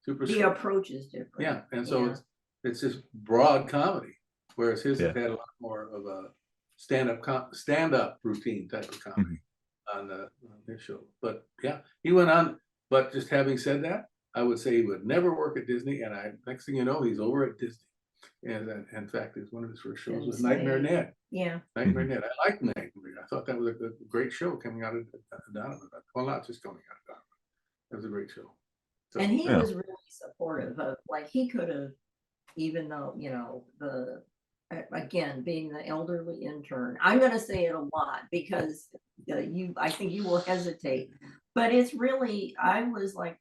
super. The approach is different. Yeah, and so Yeah. it's just broad comedy, whereas his Yeah. had a lot more of a stand-up routine type of comedy on his show. But yeah, he went on. But just having said that, I would say he would never work at Disney. And next thing you know, he's over at Disney. And in fact, one of his first shows Didn't was Nightmare say- Ned. Yeah. Nightmare Ned. I liked Nightmare Ned. I thought that was a great show coming out of Donovan. Well, not just coming out of Donovan. It was a great show. So, And he Yeah. was really supportive of, like, he could have, even though, you know, again, being the elderly intern, I'm going to say it a lot because I think you will hesitate, but it's really, I was like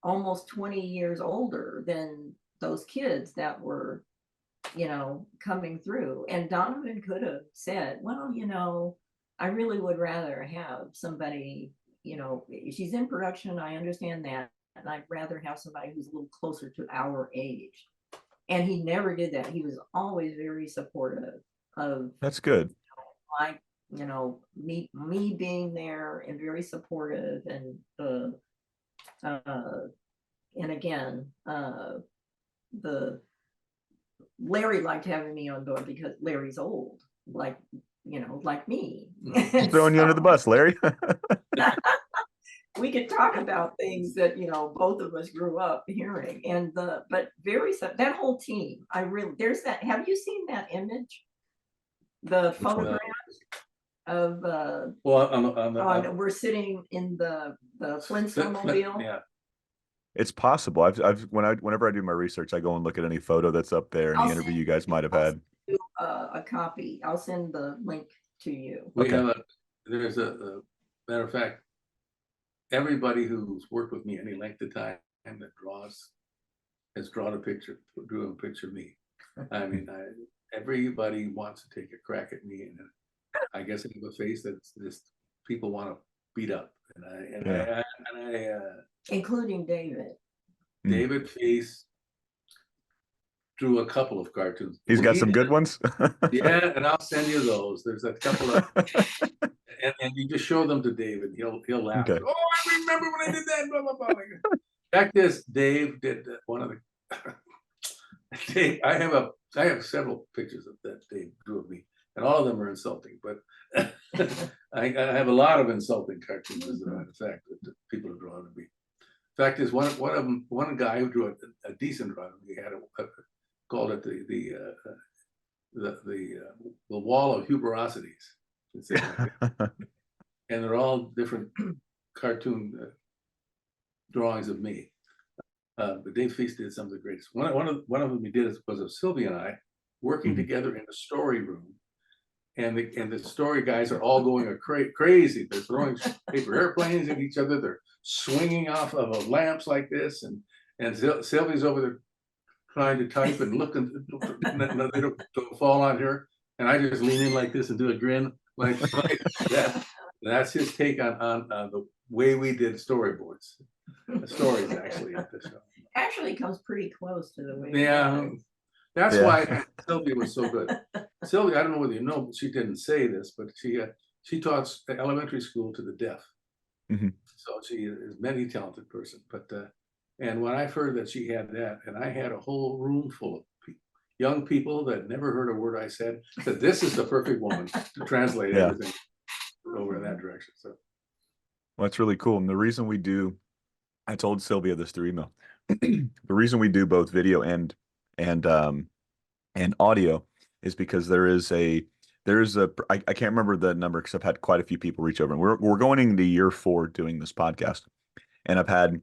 almost 20 years older than those kids that were, you know, coming through. And Donovan could have said, well, you know, I really would rather have somebody, you know, she's in production, I understand that, and I'd rather have somebody who's a little closer to our age. And he never did that. He was always very supportive of That's good. like, you know, me being there, and very supportive. And and again, the Larry liked having me on board because Larry's old, like, you know, like me. Just throwing you under the bus, Larry. We could talk about things that, you know, both of us grew up hearing. And but that whole team, there's that. Have you seen that image? The Which one? photograph of well, we're sitting in the Flintstone mobile. yeah. It's possible. Whenever I do my research, I go and look at any photo that's up there, any I'll interview send you guys might have I'll had. send you a copy. I'll send the link to you. We Okay. have there's a matter of fact, everybody who's worked with me any length of time that drew a picture of me. I mean, everybody wants to take a crack at me, and I guess I have a face that just people want to beat up, Including David. David Feiss drew a couple of cartoons. He's got some good ones. Yeah, and I'll send you those. There's a couple of, and you just show them to David. He'll laugh. Okay. Oh, I remember when I did that. Blah blah blah. Fact is, Dave did one of the. Dave, I have several pictures of that Dave drew of me, and all of them are insulting. But I have a lot of insulting cartoons, as a matter of fact, that people have drawn of me. Fact is, one guy who drew a decent drawing, he had called it the wall of huberosities. And they're all different cartoon drawings of me. But Dave Feiss did some of the greatest. One of them he did was of Sylvia and I working together in a story room. And the story guys are all going crazy. They're throwing paper airplanes at each other. They're swinging off of lamps like this. And Sylvia's over there trying to type and looking, they don't fall on her. And I just lean in like this and do a grin like that. That's his take on the way we did storyboards. The stories actually at the show. Actually comes pretty close to the way. Yeah, that's why Sylvia was so good. Sylvia, I don't know whether you know, but she didn't say this, but she taught elementary school to the deaf. So she is a many talented person. But and when I heard that she had that, and I had a whole room full of young people that never heard a word I said, said this is the perfect woman to translate everything over in that direction. So well, that's really cool. And the reason I told Sylvia this through email. The reason we do both video and audio is because there's a I can't remember the number because I've had quite a few people reach over, and we're going into year 4 doing this podcast, and I've had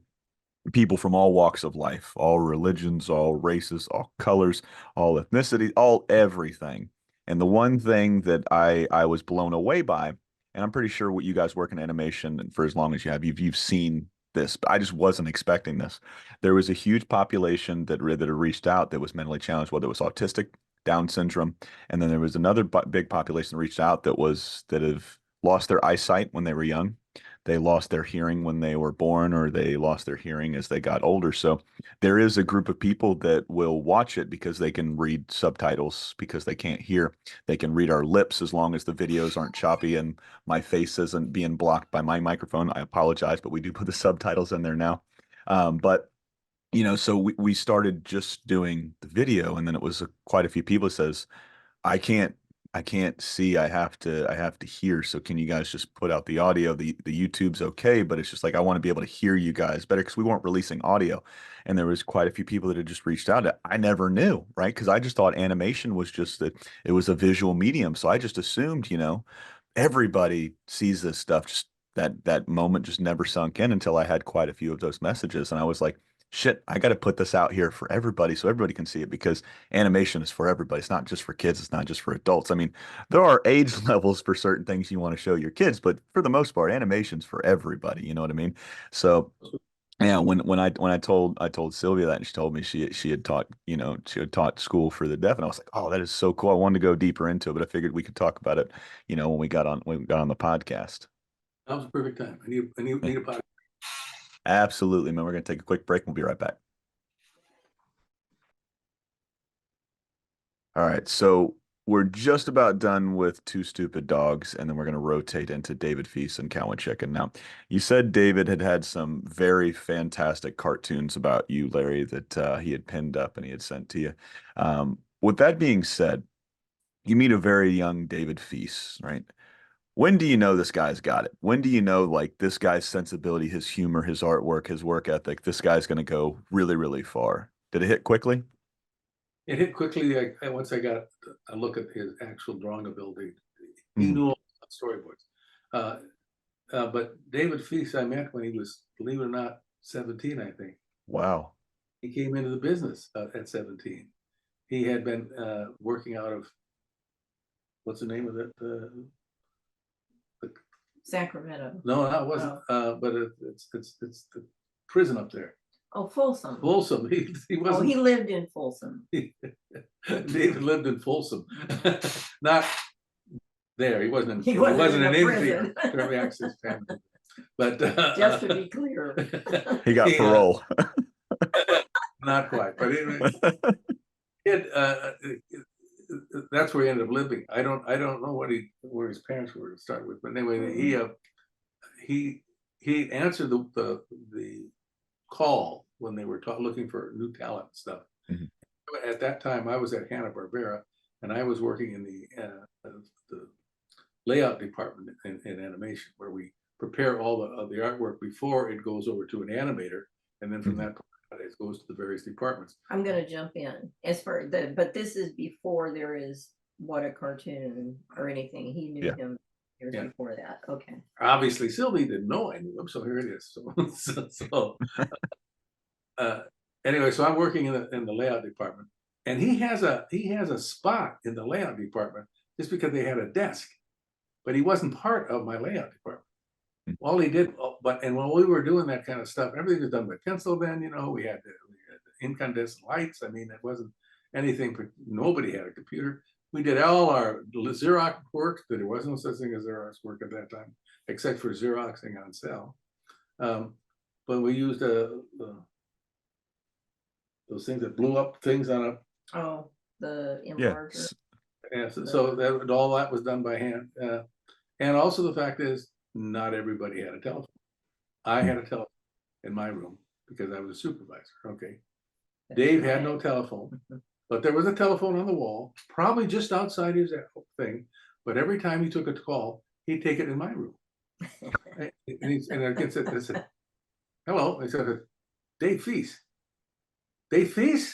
people from all walks of life, all religions, all races, all colors, all ethnicity, all everything And the one thing that I was blown away by, and I'm pretty sure what you guys work in animation and for as long as you have, you've seen this, but I just wasn't expecting this. There was a huge population that had reached out that was mentally challenged, whether it was autistic, Down syndrome, and then there was another big population that reached out that have lost their eyesight when they were young. They lost their hearing when they were born, or they lost their hearing as they got older. So there is a group of people that will watch it because they can read subtitles because they can't hear. They can read our lips as long as the videos aren't choppy and my face isn't being blocked by my microphone. I apologize, but we do put the subtitles in there now. But so we started just doing the video, and then it was quite a few people that says, I can't I can't see. I have to hear. So can you guys just put out the audio? The YouTube's okay, but it's just like I want to be able to hear you guys better because we weren't releasing audio. And there was quite a few people that had just reached out. I never knew, right? Because I just thought animation was just that it was a visual medium. So I just assumed, everybody sees this stuff. Just that moment just never sunk in until I had quite a few of those messages. And I was like, shit, I got to put this out here for everybody so everybody can see it because animation is for everybody. It's not just for kids. It's not just for adults. I mean, there are age levels for certain things you want to show your kids, but for the most part, animation's for everybody. You know what I mean? So yeah, when I told Sylvia that, and she told me she had taught, she had taught school for the deaf, and I was like, oh, that is so cool. I wanted to go deeper into it, but I figured we could talk about it, when we got on the podcast. That was a perfect time. I need a podcast. Absolutely, man. We're gonna take a quick break. We'll be right back. All right, so we're just about done with Two Stupid Dogs, and then we're going to rotate into David Feiss and Cow and Chicken. Now, you said David had some very fantastic cartoons about you, Larry, that he had pinned up and he had sent to you. With that being said, you meet a very young David Feiss, right? When do you know this guy's got it? When do you know like this guy's sensibility, his humor, his artwork, his work ethic, this guy's going to go really, really far? Did it hit quickly? It hit quickly. Once I got a look at his actual drawing ability, he Mm. knew all about storyboards. But David Feiss, I met when he was, believe it or not, 17, I think. Wow. He came into the business at 17. He had been working out of, what's the name of it? Sacramento. No, that wasn't. But it's the prison up there. Oh, Folsom. Folsom. He Oh, wasn't. he lived in Folsom. David lived in Folsom, not there. He wasn't. He wasn't in an a prison. Fairly access family. But Just to be clear. He got parole. Not quite, but that's where he ended up living. I don't know where his parents were to start with, but anyway, he answered the call when they were looking for new talent and stuff. Mm-hmm. At that time, I was at Hanna-Barbera, and I was working in the layout department in animation, where we prepare all the artwork before it goes over to an animator, and then from mm-hmm. that point, it goes to the various departments. I'm going to jump in but this is before there is What a Cartoon or anything. He knew him years before that. Okay. Obviously, Sylvia didn't know I knew him, so here it is. Anyway, so I'm working in the layout department, and he has a spot in the layout department just because they had a desk, but he wasn't part of my layout department. All he did, and when we were doing that kind of stuff, everything was done by pencil. Then we had the incandescent lights. I mean, it wasn't anything. Nobody had a computer. We did all our Xerox work. But there was no such thing as Xerox work at that time, except for Xeroxing on cell. But we used those things that blew up things on a. Oh, the enlarger. Yeah. So all that was done by hand. And also the fact is, not everybody had a telephone. I had a telephone in my room because I was a supervisor. Okay. Dave had no telephone, but there was a telephone on the wall, probably just outside his thing. But every time he took a call, he'd take it in my room. and I said, hello. I said, Dave Feiss. Dave Feiss?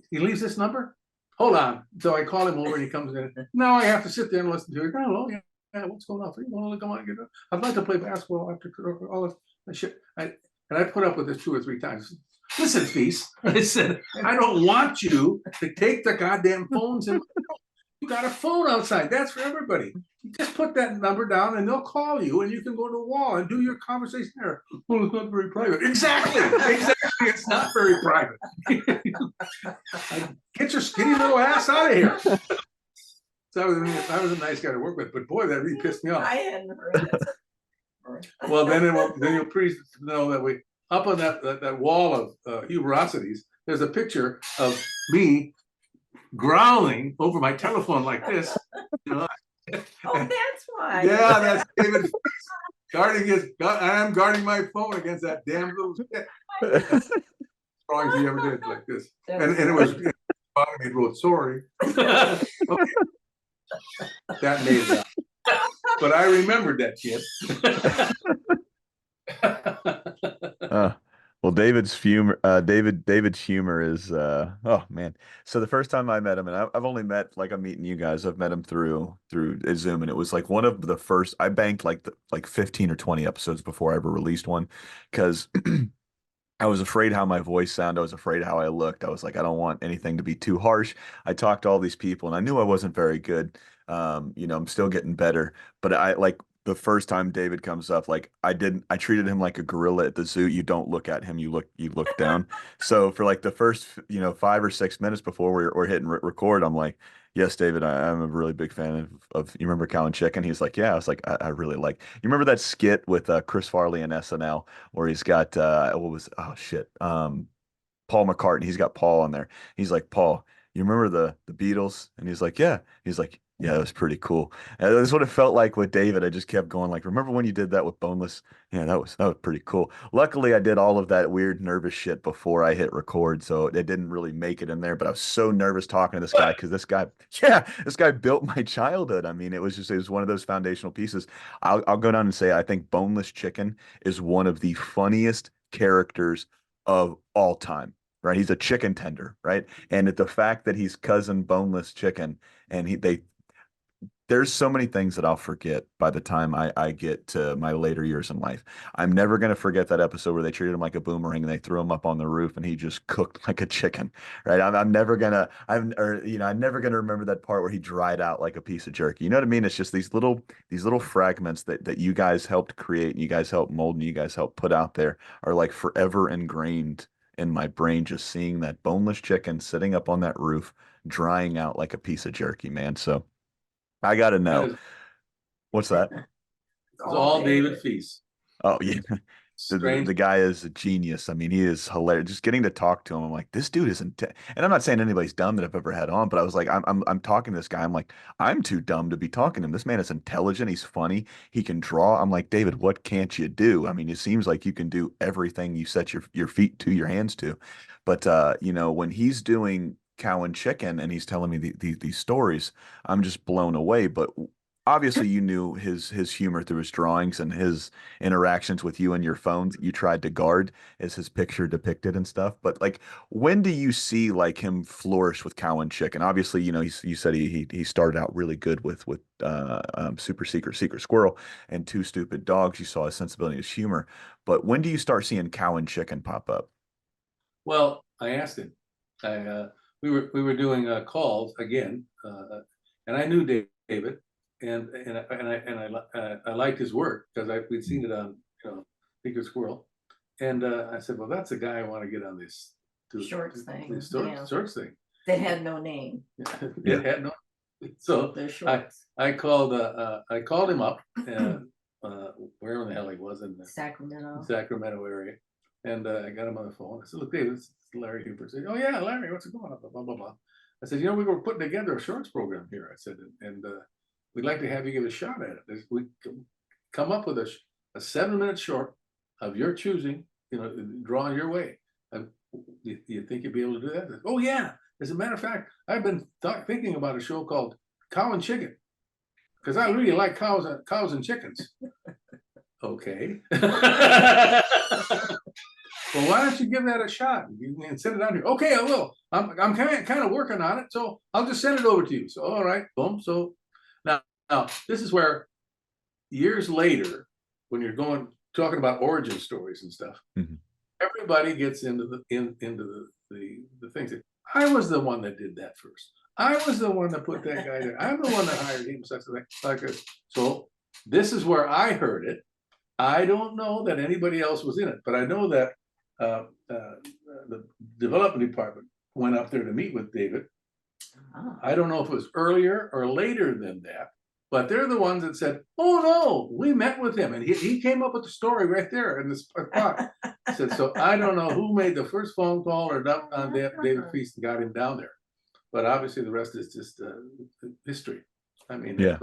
He leaves this number? Hold on. So I call him over and he comes in. Now I have to sit there and listen to it. Hello, yeah, what's going on? You want to come on? I'd like to play basketball after all this shit. And I put up with this 2 or 3 times. Listen, Feiss, I said, I don't want you to take the goddamn phones. You got a phone outside. That's for everybody. You just put that number down and they'll call you and you can go to the wall and do your conversation there. Well, it's not very private. Exactly. Exactly. It's not very private. Get your skinny little ass out of here. So I was a nice guy to work with, but boy, that really pissed me off. I hadn't heard that. Well, then you'll please know that we up on that wall of humorosities. There's a picture of me growling over my telephone like this. You know? Oh, that's why. Yeah, that's David I am guarding my phone against that damn little shit. Drawings he ever did like this. And it was he wrote sorry. Okay. That made that. But I remembered that kid. Well, David's humor, David's humor is, oh man. So the first time I met him, and I've only met, like I'm meeting you guys, I've met him through Zoom, and it was like one of the first. I banked like 15 or 20 episodes before I ever released one, because I was afraid how my voice sounded. I was afraid how I looked. I was like, I don't want anything to be too harsh. I talked to all these people, and I knew I wasn't very good. I'm still getting better, but I like the first time David comes up, like I treated him like a gorilla at the zoo. You don't look at him, you look down. So for like the first, 5 or 6 minutes before we're hitting record, I'm like, yes, David, I'm a really big fan of you remember Cow and Chicken? He's like, yeah. I was like, I really like. You remember that skit with Chris Farley and SNL where he's got oh shit, Paul McCartney. He's got Paul on there. He's like, Paul, you remember the Beatles? And he's like, yeah. He's like, yeah, that was pretty cool. And that's what it felt like with David. I just kept going like, remember when you did that with Boneless? Yeah, that was pretty cool. Luckily, I did all of that weird nervous shit before I hit record, so it didn't really make it in there. But I was so nervous talking to this guy because this guy built my childhood. I mean, it was one of those foundational pieces. I'll go down and say I think Boneless Chicken is one of the funniest characters of all time. Right? He's a chicken tender, right? And the fact that he's cousin Boneless Chicken, and there's so many things that I'll forget by the time I get to my later years in life. I'm never going to forget that episode where they treated him like a boomerang and they threw him up on the roof and he just cooked like a chicken, right? I'm never gonna, I'm never gonna remember that part where he dried out like a piece of jerky. You know what I mean? It's just these little fragments that you guys helped create and you guys helped mold and you guys helped put out there are like forever ingrained in my brain. Just seeing that boneless chicken sitting up on that roof, drying out like a piece of jerky, man. So. I gotta know. What's that? It's all David Feiss. Oh yeah. Strange. The guy is a genius. I mean, he is hilarious. Just getting to talk to him, I'm like, this dude isn't. And I'm not saying anybody's dumb that I've ever had on, but I was like, I'm talking to this guy. I'm like, I'm too dumb to be talking to him. This man is intelligent. He's funny. He can draw. I'm like, David, what can't you do? I mean, it seems like you can do everything you set your feet to, your hands to. But when he's doing Cow and Chicken and he's telling me these stories, I'm just blown away. But obviously you knew his humor through his drawings and his interactions with you and your phone that you tried to guard as his picture depicted and stuff. But like, when do you see like him flourish with Cow and Chicken? Obviously, you said he started out really good with Super Secret Squirrel and Two Stupid Dogs. You saw his sensibility, his humor. But when do you start seeing Cow and Chicken pop up? Well, I asked him. We were doing calls again, and I knew David, and I liked his work because we'd seen it on Secret Squirrel, and I said, well, that's the guy I want to get on this shorts thing. Shorts thing. That had no name. It had no. So I called him up, and where in the hell he was in the Sacramento area. And I got him on the phone. I said, look, David, it's Larry Huber. I said, oh, yeah, Larry, what's going on? Blah, blah, blah. I said, we were putting together a shorts program here. I said, and we'd like to have you give a shot at it. We come up with a 7-minute short of your choosing, drawn your way. Do you think you'd be able to do that? Said, oh, yeah. As a matter of fact, I've been thinking about a show called Cow and Chicken because I really like cows and chickens. Okay. Well, why don't you give that a shot and send it out here? Okay, I will. I'm kind of working on it, so I'll just send it over to you. So, all right, boom. So now this is where years later, when you're talking about origin stories and stuff, everybody gets into the things that I was the one that did that first. I was the one that put that guy there. I'm the one that hired him, such a thing. So this is where I heard it. I don't know that anybody else was in it, but I know that the development department went up there to meet with David. Ah. I don't know if it was earlier or later than that, but they're the ones that said, "Oh no, we met with him, and he came up with the story right there in this spot." I said, so I don't know who made the first phone call or not on David Feiss and got him down there, but obviously the rest is just history. I mean, Yeah.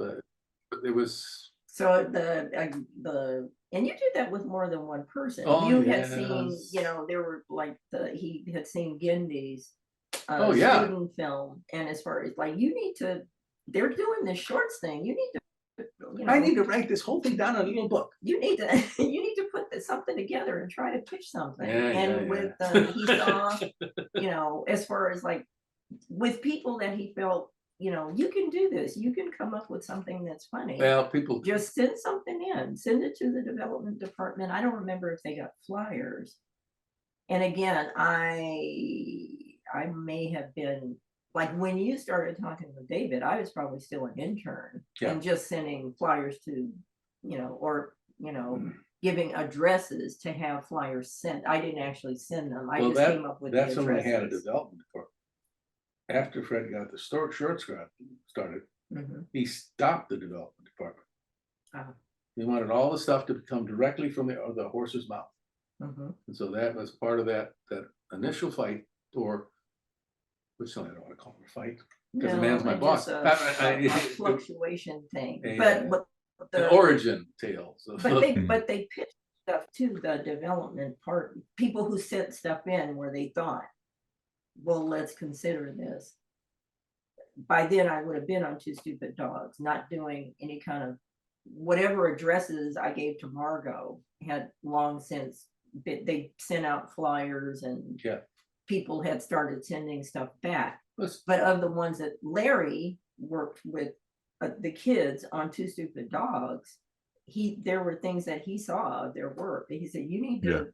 it was. So the and you did that with more than one person. Oh, You had seen, yes. you know, there were like he had seen Gendy's Oh, yeah. student film, and as far as like they're doing this shorts thing. You need to, you know, I need to write this whole thing down in a little book. you need to you need to put something together and try to pitch something. Yeah, and yeah, with yeah. he saw, you know, as far as like with people that he felt, you know, you can do this, you can come up with something that's funny. Well, people Just send something in, send it to the development department. I don't remember if they got flyers. And again, I may have been like when you started talking with David, I was probably still an intern and just sending flyers to, you know, or, you know, giving addresses to have flyers sent. I didn't actually send them. I just came up with the that's when we addresses. had a development department. After Fred got the short started, he stopped the development department. He wanted all the stuff to come directly from the horse's mouth. And so that was part of that initial fight, or which I don't want to call it a fight, because the man's my boss. A fluctuation thing, but the origin tale. So. But they pitched stuff to the development part. People who sent stuff in where they thought, well, let's consider this. By then, I would have been on Two Stupid Dogs, not doing any kind of whatever addresses I gave to Margot had long since they sent out flyers, and people had started sending stuff back. But of the ones that Larry worked with, the kids on Two Stupid Dogs, there were things that he saw of their work that he said, you need to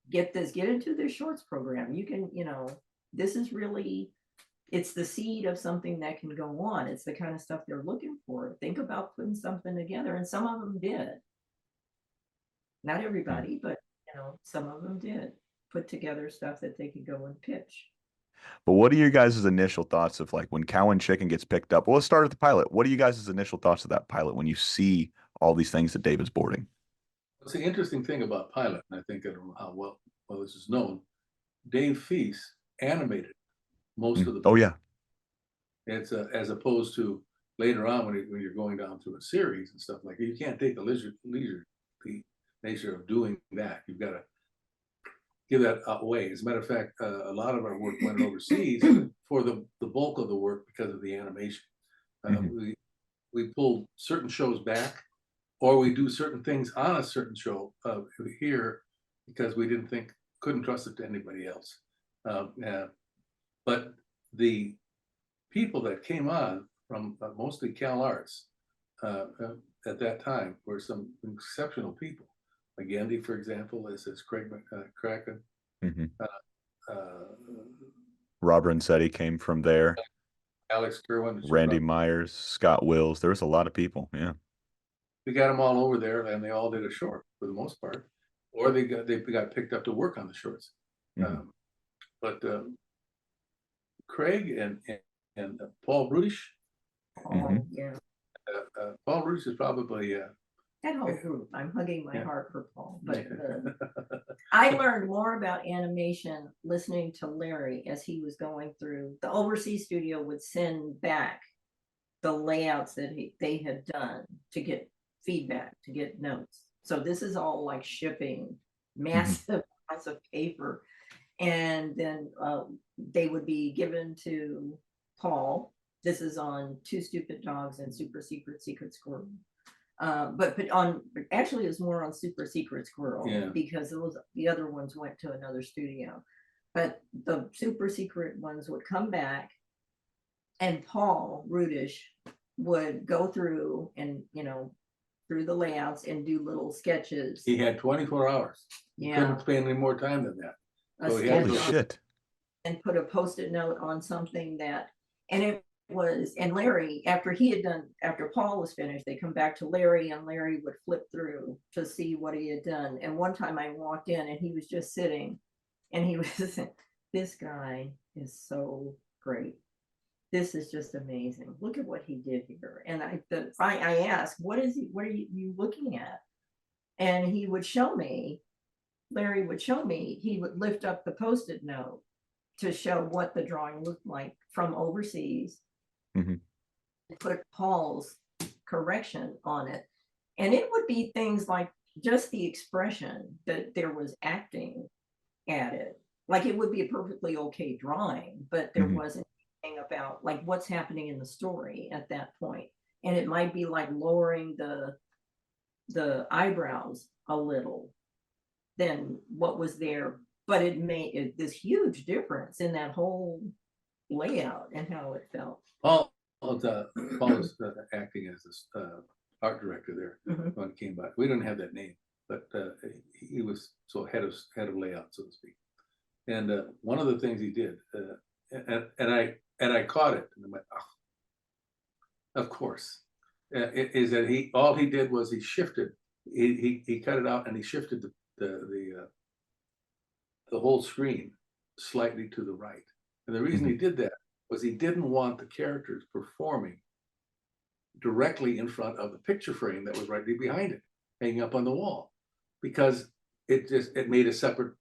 get into their shorts program. You can, you know, this is really, it's the seed of something that can go on. It's the kind of stuff they're looking for. Think about putting something together, and some of them did. Not everybody, but you know, some of them did put together stuff that they could go and pitch. But what are your guys' initial thoughts of like when Cow and Chicken gets picked up? Well, let's start at the pilot. What are you guys' initial thoughts of that pilot when you see all these things that David's boarding? What's the interesting thing about pilot, and I think I don't know how well this is known, Dave Feiss animated most of the. Oh yeah. It's as opposed to later on when you're going down through a series and stuff like that, you can't take the nature of doing that. You've got to give that away. As a matter of fact, a lot of our work went overseas for the bulk of the work because of the animation. We pulled certain shows back, or we do certain things on a certain show here because we couldn't trust it to anybody else. But the people that came on from mostly Cal Arts at that time were some exceptional people. Gendy, for example, is Craig Kraken. Rob Rensetti came from there. Alex Kerwin, Randy Myers, Scott Wills. There was a lot of people. Yeah, we got them all over there, and they all did a short for the most part, or they got picked up to work on the shorts. But Craig and Paul Rudish. Paul Rudish is probably that whole group. I'm hugging my heart for Paul, but I learned more about animation listening to Larry as he was going through. The overseas studio would send back the layouts that they had done to get feedback, to get notes. So this is all like shipping massive amounts of paper, and then they would be given to Paul. This is on Two Stupid Dogs and Super Secret Squirrel. But actually it was more on Super Secret Squirrel because the other ones went to another studio. But the Super Secret ones would come back, and Paul Rudish would go through and, you know, through the layouts and do little sketches. He had 24 hours. He couldn't spend any more time than that. So holy shit. And put a Post-it note on something that And it was, and Larry, after Paul was finished, they come back to Larry, and Larry would flip through to see what he had done. And one time I walked in and he was just sitting, and he was, this guy is so great. This is just amazing. Look at what he did here. And I asked, what are you looking at? And he would show me, Larry would show me, he would lift up the Post-it note to show what the drawing looked like from overseas, Mhm. put Paul's correction on it. And it would be things like just the expression that there was acting at it. Like it would be a perfectly okay drawing, but there Mhm. wasn't anything about like what's happening in the story at that point. And it might be like lowering the eyebrows a little than what was there, but it made this huge difference in that whole layout and how it felt. Paul was acting as this art director there Mhm. when it came by. We didn't have that name, but he was so head of layout, so to speak. And one of the things he did, and I caught it, and I went, oh, of course, is that all he did was he shifted, he cut it out and he shifted the whole screen slightly to the right. And the reason he did that was he didn't want the characters performing directly in front of the picture frame that was right behind it, hanging up on the wall, because it made a separate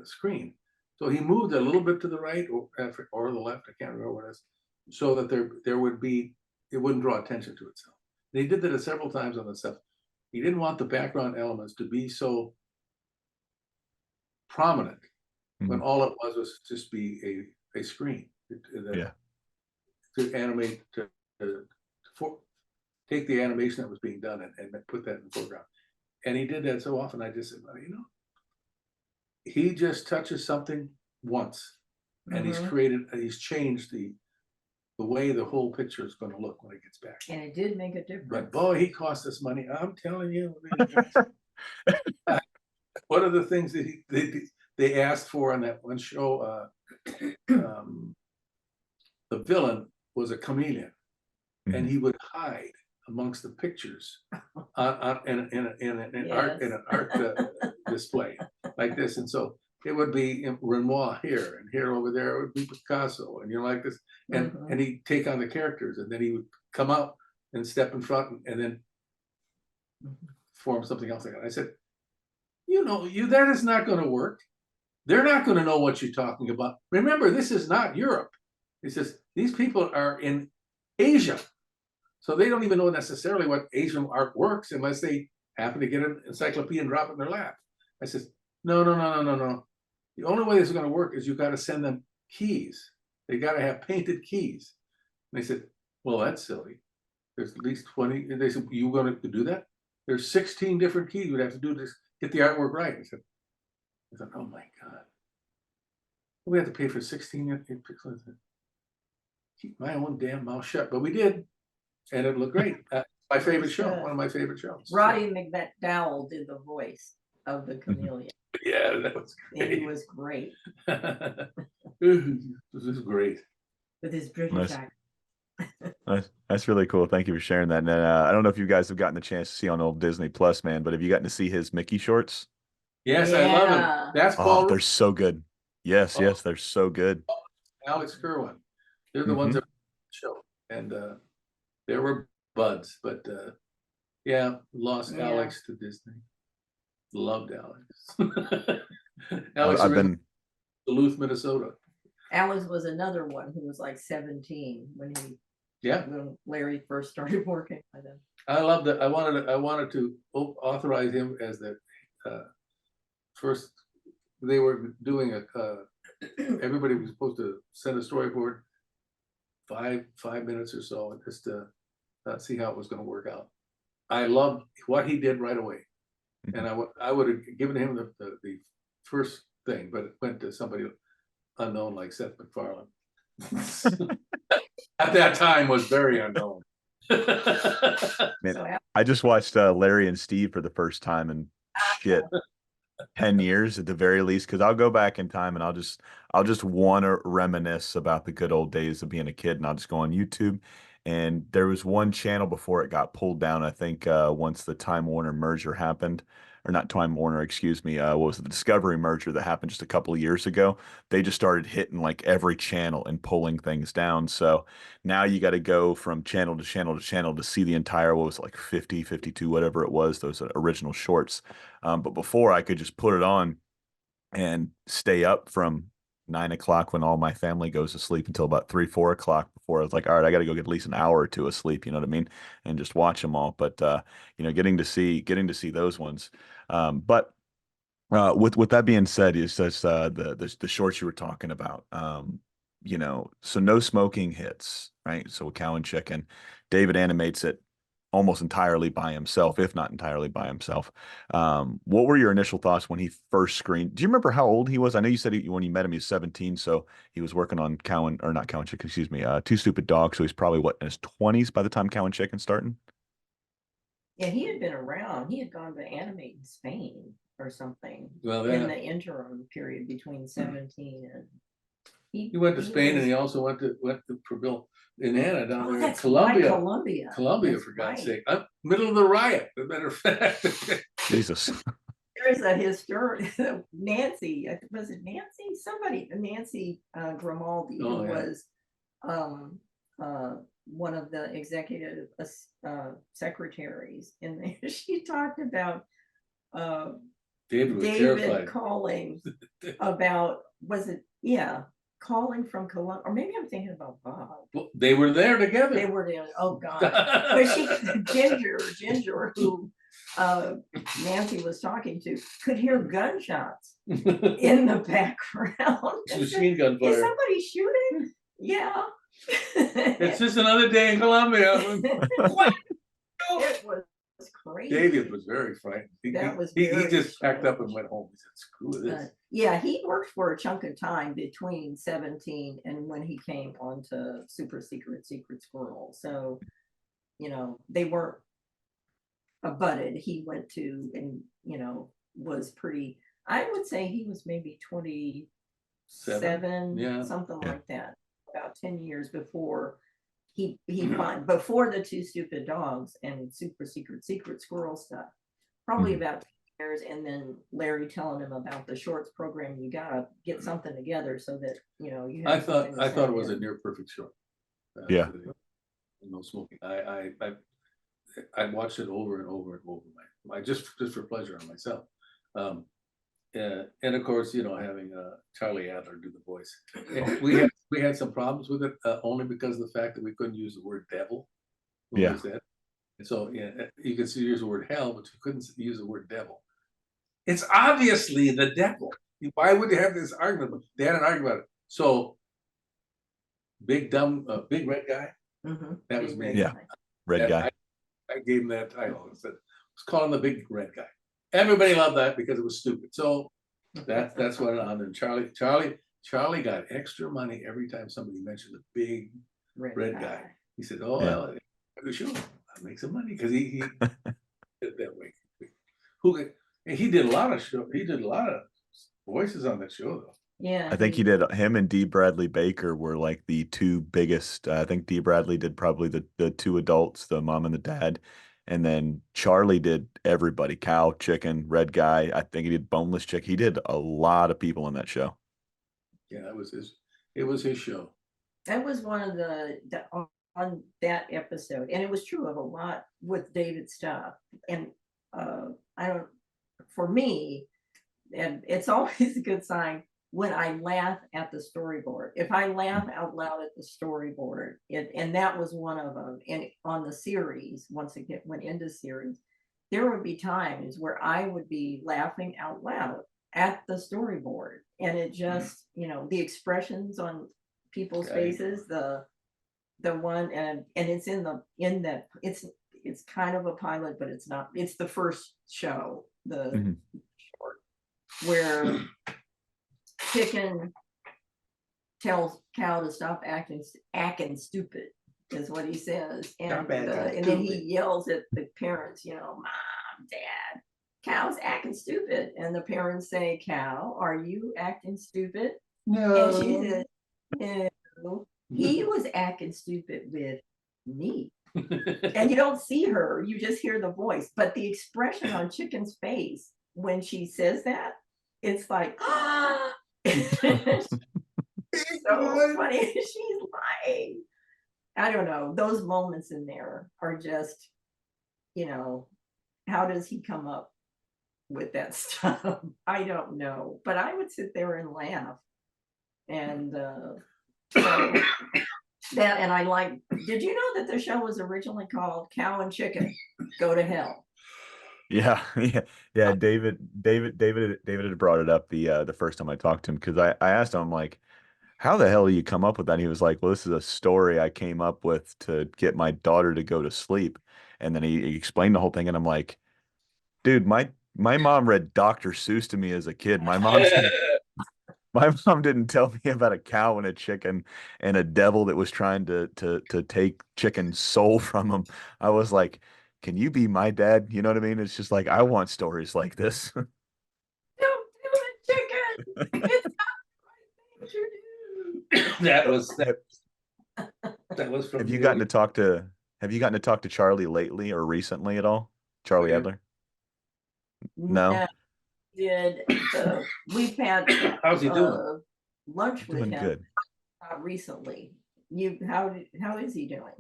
screen. So he moved a little bit to the right or the left, I can't remember what it is, so that there would be, it wouldn't draw attention to itself. And he did that several times on the stuff. He didn't want the background elements to be so prominent when all it was just be a screen to animate, to take the animation that was being done and put that in the foreground. And he did that so often, I just said, well, he just touches something once, and he's changed the way the whole picture is going to look when it gets back. And it did make a difference. But boy, he cost us money. I'm telling you. One of the things that they asked for on that one show, the villain was a chameleon, and he would hide amongst the pictures in an art display like this. And so it would be Renoir here, and here over there it would be Picasso, and like this, and he'd take on the characters, and then he would come out and step in front and then form something else like that. I said, that is not going to work. They're not going to know what you're talking about. Remember, this is not Europe. He says, these people are in Asia. So they don't even know necessarily what Asian art works unless they happen to get an encyclopedia and drop it in their lap. I said, no. The only way this is going to work is you got to send them keys. They got to have painted keys. And they said, well, that's silly. There's at least 20. And they said, you going to do that? There's 16 different keys you'd have to do to get the artwork right. I said, oh my God. We had to pay for 16 pixels. Keep my own damn mouth shut. But we did. And it looked great. My favorite show, one of my favorite shows. Roddy McDowell did the voice of the chameleon. Yeah, that was great. And he was great. This is great. With his British accent. That's really cool. Thank you for sharing that. And I don't know if you guys have gotten the chance to see on old Disney Plus, man, but have you gotten to see his Mickey shorts? Yes, I love him. That's Paul. They're so good. Yes, they're so good. Alex Kerwin. They're the ones that show. And they were buds, but lost Alex to Disney. Loved Alex. Alex, I've been Duluth, Minnesota. Alex was another one who was like 17 when Larry first started working with him. I loved it. I wanted to authorize him as the first. They were doing everybody was supposed to send a storyboard 5 minutes or so, and just to see how it was going to work out. I loved what he did right away, and I would have given him the first thing, but it went to somebody unknown like Seth MacFarlane. At that time, was very unknown. Man, I just watched Larry and Steve for the first time, and shit, 10 years at the very least, because I'll go back in time and I'll just want to reminisce about the good old days of being a kid, and I'll just go on YouTube. And there was one channel before it got pulled down, I think once the Time Warner merger happened, or not Time Warner, excuse me, what was it, the Discovery merger that happened just a couple of years ago. They just started hitting like every channel and pulling things down. So now you got to go from channel to channel to channel to see the entire, what was it, like 50, 52, whatever it was, those original shorts. But before I could just put it on and stay up from 9 o'clock when all my family goes to sleep until about 3, 4 o'clock before I was like, all right, I got to go get at least an hour or two of sleep. You know what I mean? And just watch them all. But getting to see those ones. But with that being said, it's just the shorts you were talking about. So no smoking hits, right? So a cow and chicken. David animates it almost entirely by himself, if not entirely by himself. What were your initial thoughts when he first screened? Do you remember how old he was? I know you said when you met him, he was 17, so he was working on Cow and, or not Cow and Chicken, excuse me, Two Stupid Dogs. So he's probably what, in his 20s by the time Cow and Chicken starting? Yeah, he had been around. He had gone to animate in Spain or something Well, in then the interim period between 17 and he went to Spain, and was, he also went to for Bill in Anna down oh, there in that's Colombia. right, Colombia. Colombia, That's for God's right. sake. Middle of the riot, as a matter of fact. Jesus. There is a historic Nancy, was it Nancy? Somebody, Nancy Grimaldi, Oh, who yeah. was one of the executive secretaries in there. She talked about David was David terrified. calling about, was it, yeah, calling from Colombia, or maybe I'm thinking about Bob. Well, they were there together. They were there, oh God. But she, Ginger, who Nancy was talking to, could hear gunshots in the background. Machine gun Is fire. somebody shooting? Yeah. It's just another day in Colombia. What? It was crazy. David was very frightened. He just packed up and went home. He said, screw this. Yeah, he worked for a chunk of time between 17 and when he came on to Super Secret Squirrel. So, they weren't abutted. He went to and, was pretty, I would say he was maybe 27, Yeah. something Yeah. like that, about 10 years before before the Two Stupid Dogs and Super Secret Squirrel stuff, probably about 2 years, and then Larry telling him about the shorts program. You gotta get something together so that you have. I thought it was a near perfect short. Yeah. No smoking. I watched it over and over and over. I just for pleasure on myself. And of course, having Charlie Adler do the voice. We had some problems with it only because of the fact that we couldn't use the word devil. Yeah. And so you could use the word hell, but you couldn't use the word devil. It's obviously the devil. Why would you have this argument? They had an argument about it. So big red guy. That was me. Yeah. Red guy. I gave him that title. I said, let's call him the big red guy. Everybody loved that because it was stupid. So that's what on. And Charlie got extra money every time somebody mentioned the big red guy. He said, "Oh, Yeah. well, sure, I'll make some money," because he did it that way. He did a lot of voices on that show, though. Yeah, I think he did. Him and D. Bradley Baker were like the two biggest. I think D. Bradley did probably the two adults, the mom and the dad. And then Charlie did everybody, cow, chicken, red guy. I think he did boneless chick. He did a lot of people in that show. Yeah, it was his show. That was one of on that episode. And it was true of a lot with David's stuff. And for me, and it's always a good sign when I laugh at the storyboard. If I laugh out loud at the storyboard, and that was one of them. And on the series, once it went into series, there would be times where I would be laughing out loud at the storyboard, and it just, the expressions on people's faces, the one, and it's in that it's kind of a pilot, but it's not. It's the first show, the short, where Chicken tells Cow to stop acting stupid, is what he says, and then he yells at the parents, Mom, Dad, Cow's acting stupid. And the parents say, Cow, are you acting stupid? No. And she says, no, he was acting stupid with me. And you don't see her, you just hear the voice. But the expression on Chicken's face when she says that, it's like, ah, it's so funny. She's lying. I don't know. Those moments in there are just, how does he come up with that stuff? I don't know. But I would sit there and laugh. And so that, and I like, did you know that the show was originally called Cow and Chicken Go to Hell? Yeah, yeah. David had brought it up the first time I talked to him because I asked him, I'm like, how the hell do you come up with that? And he was like, well, this is a story I came up with to get my daughter to go to sleep. And then he explained the whole thing, and I'm like, dude, my mom read Dr. Seuss to me as a kid. My mom didn't tell me about a cow and a chicken and a devil that was trying to take chicken's soul from him. I was like, can you be my dad? You know what I mean? It's just like I want stories like this. Don't do it, Chicken. It's not the right thing to do. That was from Have you the gotten movie. to talk to have you gotten to talk to Charlie lately or recently at all? Charlie Yeah. Adler? No? No, we've had How's he doing? lunch with Doing him good. recently. How is he doing?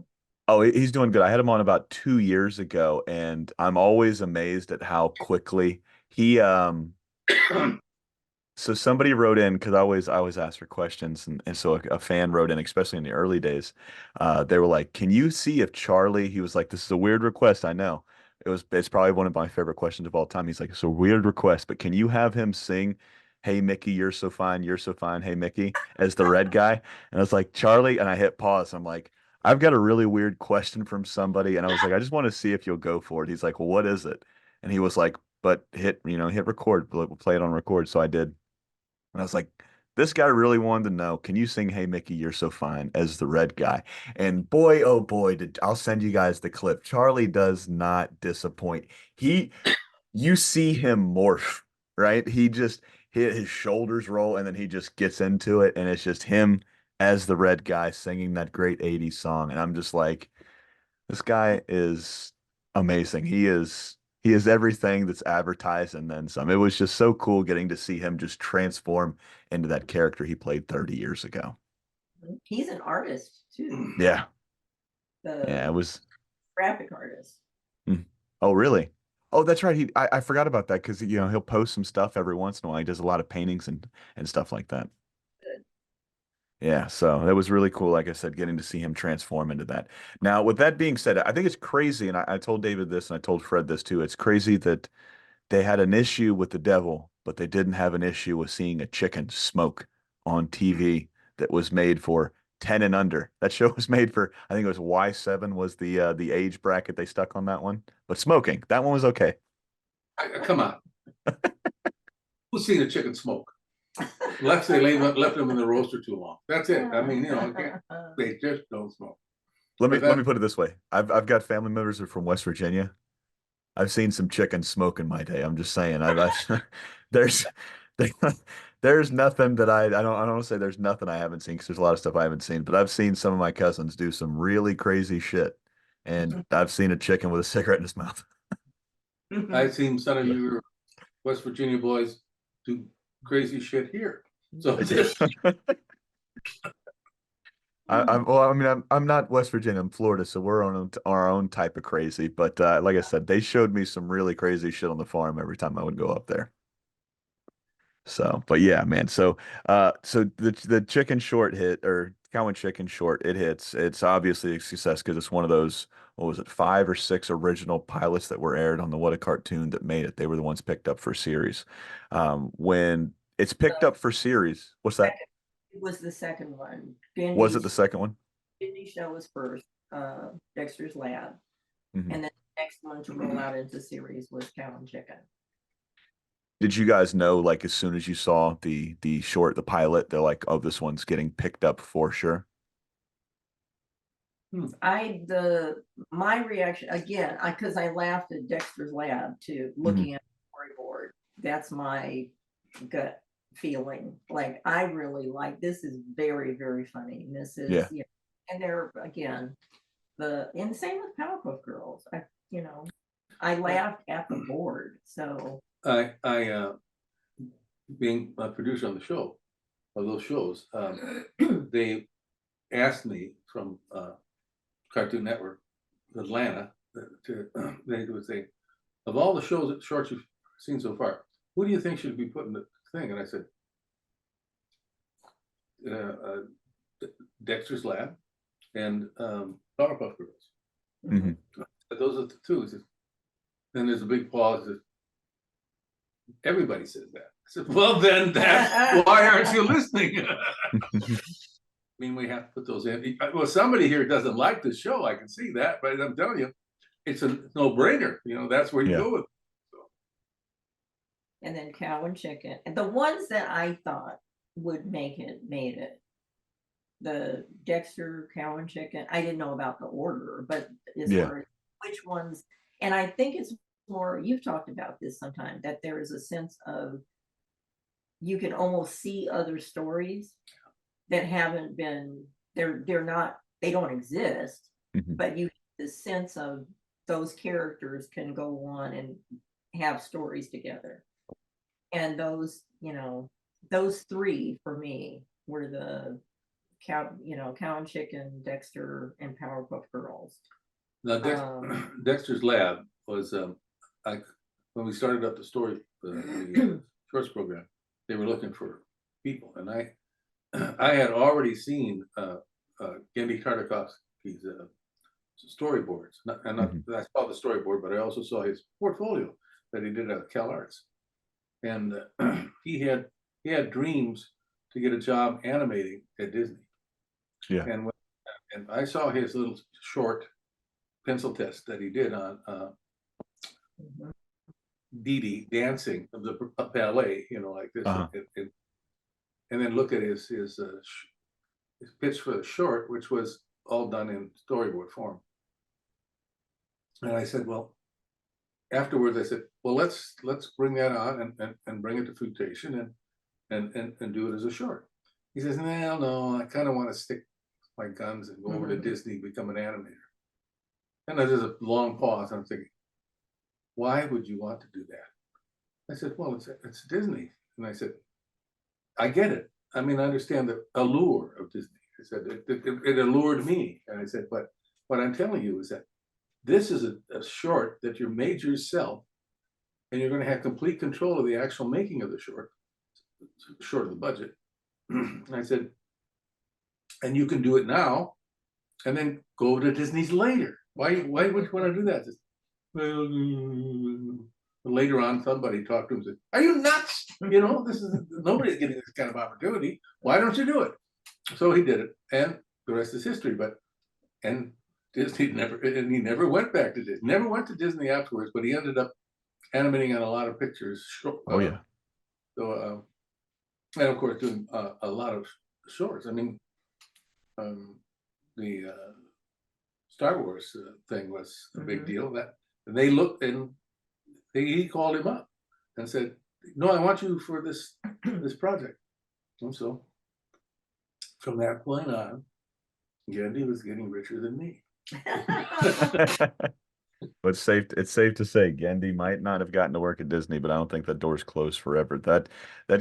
Oh, he's doing good. I had him on about 2 years ago, and I'm always amazed at how quickly he. So somebody wrote in because I always ask for questions, and so a fan wrote in, especially in the early days. They were like, "Can you see if Charlie?" He was like, "This is a weird request. I know it's probably one of my favorite questions of all time." He's like, "It's a weird request, but can you have him sing, 'Hey Mickey, you're so fine, hey Mickey,' as the red guy?" And I was like, "Charlie," and I hit pause. I'm like, "I've got a really weird question from somebody," and I was like, "I just want to see if you'll go for it." He's like, "Well, what is it?" And he was like, "But hit record. We'll play it on record." So I did. And I was like, this guy really wanted to know, can you sing Hey Mickey, You're So Fine as the red guy? And boy, oh boy, I'll send you guys the clip. Charlie does not disappoint. You see him morph, right? He just hit his shoulders roll and then he just gets into it. And it's just him as the red guy singing that great 80s song. And I'm just like, this guy is amazing. He is everything that's advertised and then some. It was just so cool getting to see him just transform into that character he played 30 years ago. He's an artist too, Yeah. Yeah, it the was. graphic artist. Mm. Oh, really? Oh, that's right. I forgot about that because he'll post some stuff every once in a while. He does a lot of paintings and stuff like that. Yeah, so that was really cool. Like I said, getting to see him transform into that. Now, with that being said, I think it's crazy, and I told David this, and I told Fred this too. It's crazy that they had an issue with the devil, but they didn't have an issue with seeing a chicken smoke on TV that was made for 10 and under. That show was made for, I think it was Y7 was the age bracket they stuck on that one. But smoking, that one was okay. Come on. Who's seen a chicken smoke? Left them in the roaster too long. That's it. I mean, they just don't smoke. Let me put it this way. I've got family members that are from West Virginia. I've seen some chicken smoke in my day. I'm just saying. There's there's nothing that I don't want to say there's nothing I haven't seen because there's a lot of stuff I haven't seen. But I've seen some of my cousins do some really crazy shit, and I've seen a chicken with a cigarette in his mouth. I've seen some of your West Virginia boys do crazy shit here. So I'm not West Virginia. I'm Florida, so we're on our own type of crazy. But like I said, they showed me some really crazy shit on the farm every time I would go up there. So, but yeah, man. So the chicken short hit or cow and chicken short, it hits. It's obviously a success because it's one of those, what was it, 5 or 6 original pilots that were aired on the What a Cartoon that made it. They were the ones picked up for series. When it's picked up for series, what's that? It was the second one. Was it the second one? Bendy show was first, Dexter's Lab, Mhm. and then the next one to roll out into series was Cow and Chicken. Did you guys know, like, as soon as you saw the short, the pilot, they're like, oh, this one's getting picked up for sure? My reaction again, because I laughed at Dexter's Lab too, Mhm. looking at That's my gut feeling. Like, I really like, this is very, very funny. This is, Yeah. and they're, again, and same with Powerpuff Girls. I laughed at the board. So I being a producer on the show, of those shows, they asked me from Cartoon Network, Atlanta, they would say, of all the shows, shorts you've seen so far, who do you think should be put in the thing? And I said, Dexter's Lab and Powerpuff Girls. Mhm. Those are the two. Then there's a big pause. Everybody says that. I said, well, then why aren't you listening? I mean, we have to put those in. Well, somebody here doesn't like the show. I can see that, but I'm telling you, it's a no-brainer. That's where you go with it. And then Cow and Chicken. And the ones that I thought would make it, made it. The Dexter, Cow and Chicken. I didn't know about the order, but as far as which ones, and I think it's more, you've talked about this sometime, that there is a sense of you can almost see other stories that haven't been, they're not, they don't exist, but you, the sense of those characters can go on and have stories together. And those, those three for me were the Cow and Chicken, Dexter, and Powerpuff Girls. Now, Dexter's Lab was when we started up the story, the shorts program, they were looking for people, and I had already seen Gendy Tartakovsky's storyboards, I saw the storyboard, but I also saw his portfolio that he did at CalArts, and he had dreams to get a job animating at Disney. Yeah, and I saw his little short pencil test that he did on Dee Dee dancing of the ballet, like this, and then look at his pitch for the short, which was all done in storyboard form. And I said, well, afterwards I said, well, let's bring that on and bring it to Food Station and do it as a short. He says, no, I kind of want to stick my guns and go over to Disney, become an animator. And there's a long pause. I'm thinking, why would you want to do that? I said, well, it's Disney. And I said, I get it. I mean, I understand the allure of Disney. I said, it allured me. And I said, but what I'm telling you is that this is a short that you made yourself, and you're going to have complete control of the actual making of the short of the budget. And I said, and you can do it now, and then go to Disney's later. Why would you want to do that? Well, later on, somebody talked to him and said, are you nuts? Nobody's getting this kind of opportunity. Why don't you do it? So he did it, and the rest is history. And Disney he never went back to Disney. Never went to Disney afterwards, but he ended up animating on a lot of pictures. So, and of course, doing a lot of shorts. I mean, the Star Wars thing was a big deal. That they looked, and he called him up and said, no, I want you for this project. And so from that point on, Gendy was getting richer than me. But it's safe to say Gendy might not have gotten to work at Disney, but I don't think that door's closed forever. That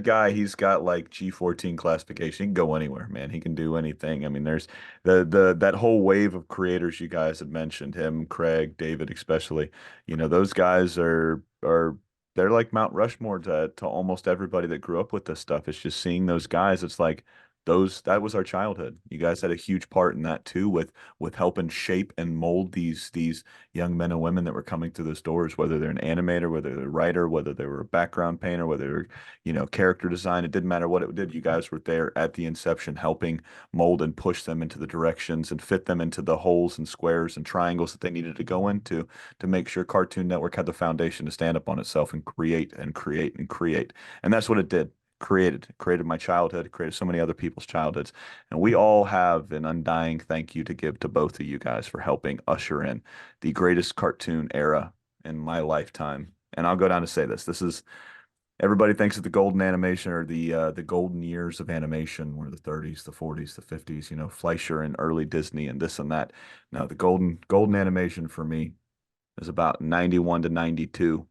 guy, he's got like G14 classification. He can go anywhere, man. He can do anything. I mean, there's that whole wave of creators you guys had mentioned, him, Craig, David, especially. Those guys are they're like Mount Rushmore to almost everybody that grew up with this stuff. It's just seeing those guys. It's like that was our childhood. You guys had a huge part in that too, with helping shape and mold these young men and women that were coming through those doors, whether they're an animator, whether they're a writer, whether they were a background painter, whether they're, character design. It didn't matter what it did. You guys were there at the inception, helping mold and push them into the directions and fit them into the holes and squares and triangles that they needed to go into to make sure Cartoon Network had the foundation to stand up on itself and create and create and create. And that's what it did. Created my childhood, created so many other people's childhoods. And we all have an undying thank you to give to both of you guys for helping usher in the greatest cartoon era in my lifetime. And I'll go down to say this. This is Everybody thinks of the golden animation or the golden years of animation were the 30s, the 40s, the 50s, Fleischer and early Disney and this and that. No, the golden animation for me is about 91 to 92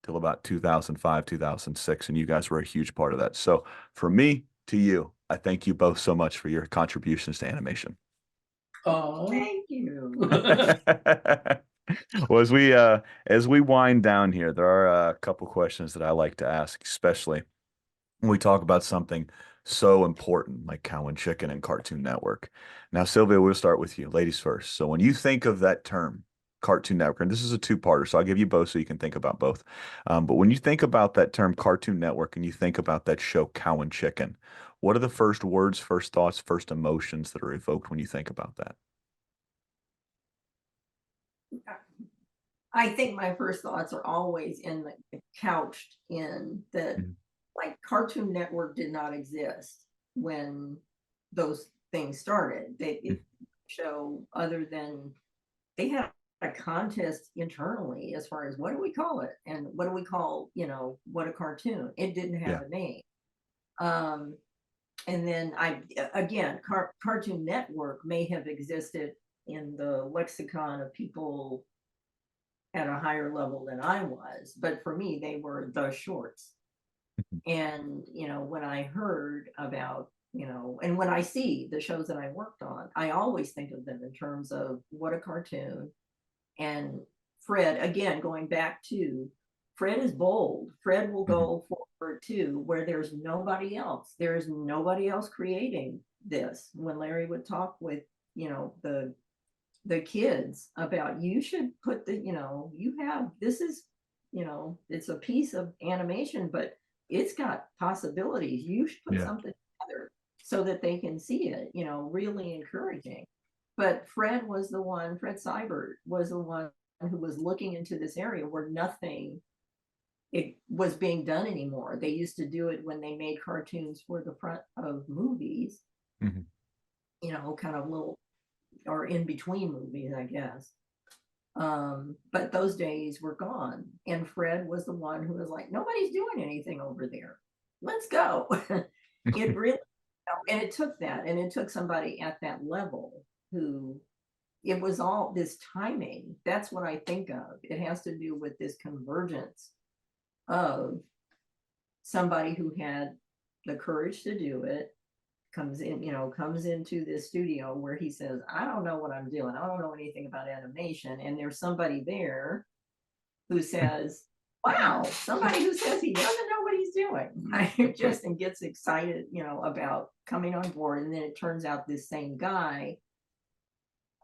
till about 2005, 2006, and you guys were a huge part of that. So for me to you, I thank you both so much for your contributions to animation. Oh, Thank you. Well, as we wind down here, there are a couple questions that I like to ask, especially when we talk about something so important like Cow and Chicken and Cartoon Network. Now, Sylvia, we'll start with you, ladies first. So when you think of that term, Cartoon Network, and this is a two-parter, so I'll give you both so you can think about both. But when you think about that term Cartoon Network and you think about that show Cow and Chicken, what are the first words, first thoughts, first emotions that are evoked when you think about that? I think my first thoughts are always in the couched in that, Mhm. like, Cartoon Network did not exist when those things started. It show other than they had a contest internally as far as what do we call it and what do we call, what a cartoon. It didn't have Yeah. a name. Um, and then again, Cartoon Network may have existed in the lexicon of people at a higher level than I was, but for me, they were the shorts. And, when I heard about, and when I see the shows that I worked on, I always think of them in terms of what a cartoon. And Fred, again, going back to Fred is bold. Fred will Mhm. go forward too, where there's nobody else. There's nobody else creating this. When Larry would talk with, the kids about you should put you have this is, it's a piece of animation, but it's got possibilities. You should put Yeah. something together so that they can see it, really encouraging. But Fred Seibert was the one who was looking into this area where nothing it was being done anymore. They used to do it when they made cartoons for the front of movies, Mhm. kind of little or in between movies, I guess. But those days were gone. And Fred was the one who was like, nobody's doing anything over there. Let's go. It really, and it took that, and it took somebody at that level who it was all this timing. That's what I think of. It has to do with this convergence of somebody who had the courage to do it, comes into this studio where he says, I don't know what I'm doing. I don't know anything about animation. And there's somebody there who says, wow, somebody who says he doesn't know what he's doing. I just and gets excited, about coming on board. And then it turns out this same guy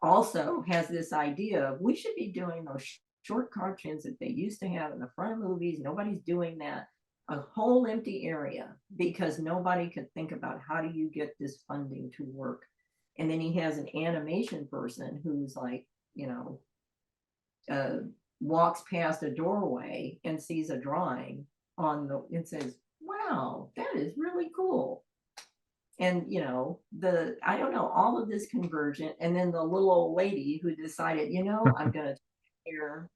also has this idea of we should be doing those short cartoons that they used to have in the front of movies. Nobody's doing that. A whole empty area because nobody could think about how do you get this funding to work. And then he has an animation person who's like, uh, walks past a doorway and sees a drawing and says, wow, that is really cool. And I don't know, all of this convergent, and then the little old lady who decided, I'm gonna take here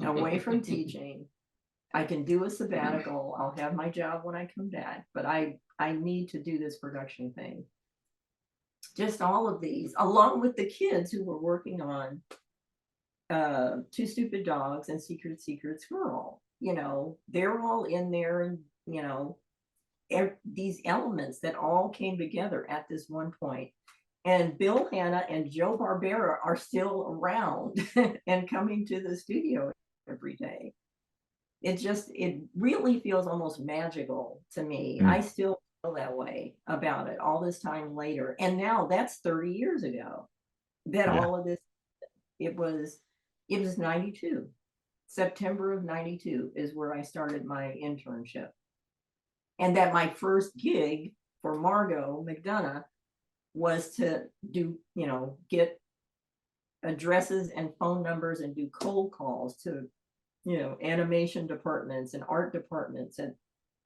away from teaching. I can do a sabbatical. I'll have my job when I come back, but I need to do this production thing. Just all of these, along with the kids who were working on Two Stupid Dogs and Secret Secret Squirrel. They're all in there, and these elements that all came together at this one point. And Bill Hanna and Joe Barbera are still around and coming to the studio every day. It really feels almost magical to me. Mm. I still feel that way about it all this time later. And now that's 30 years ago that Yeah. all of this, it was 92. September of 92 is where I started my internship. And that my first gig for Margot McDonough was to do, get addresses and phone numbers and do cold calls to, animation departments and art departments and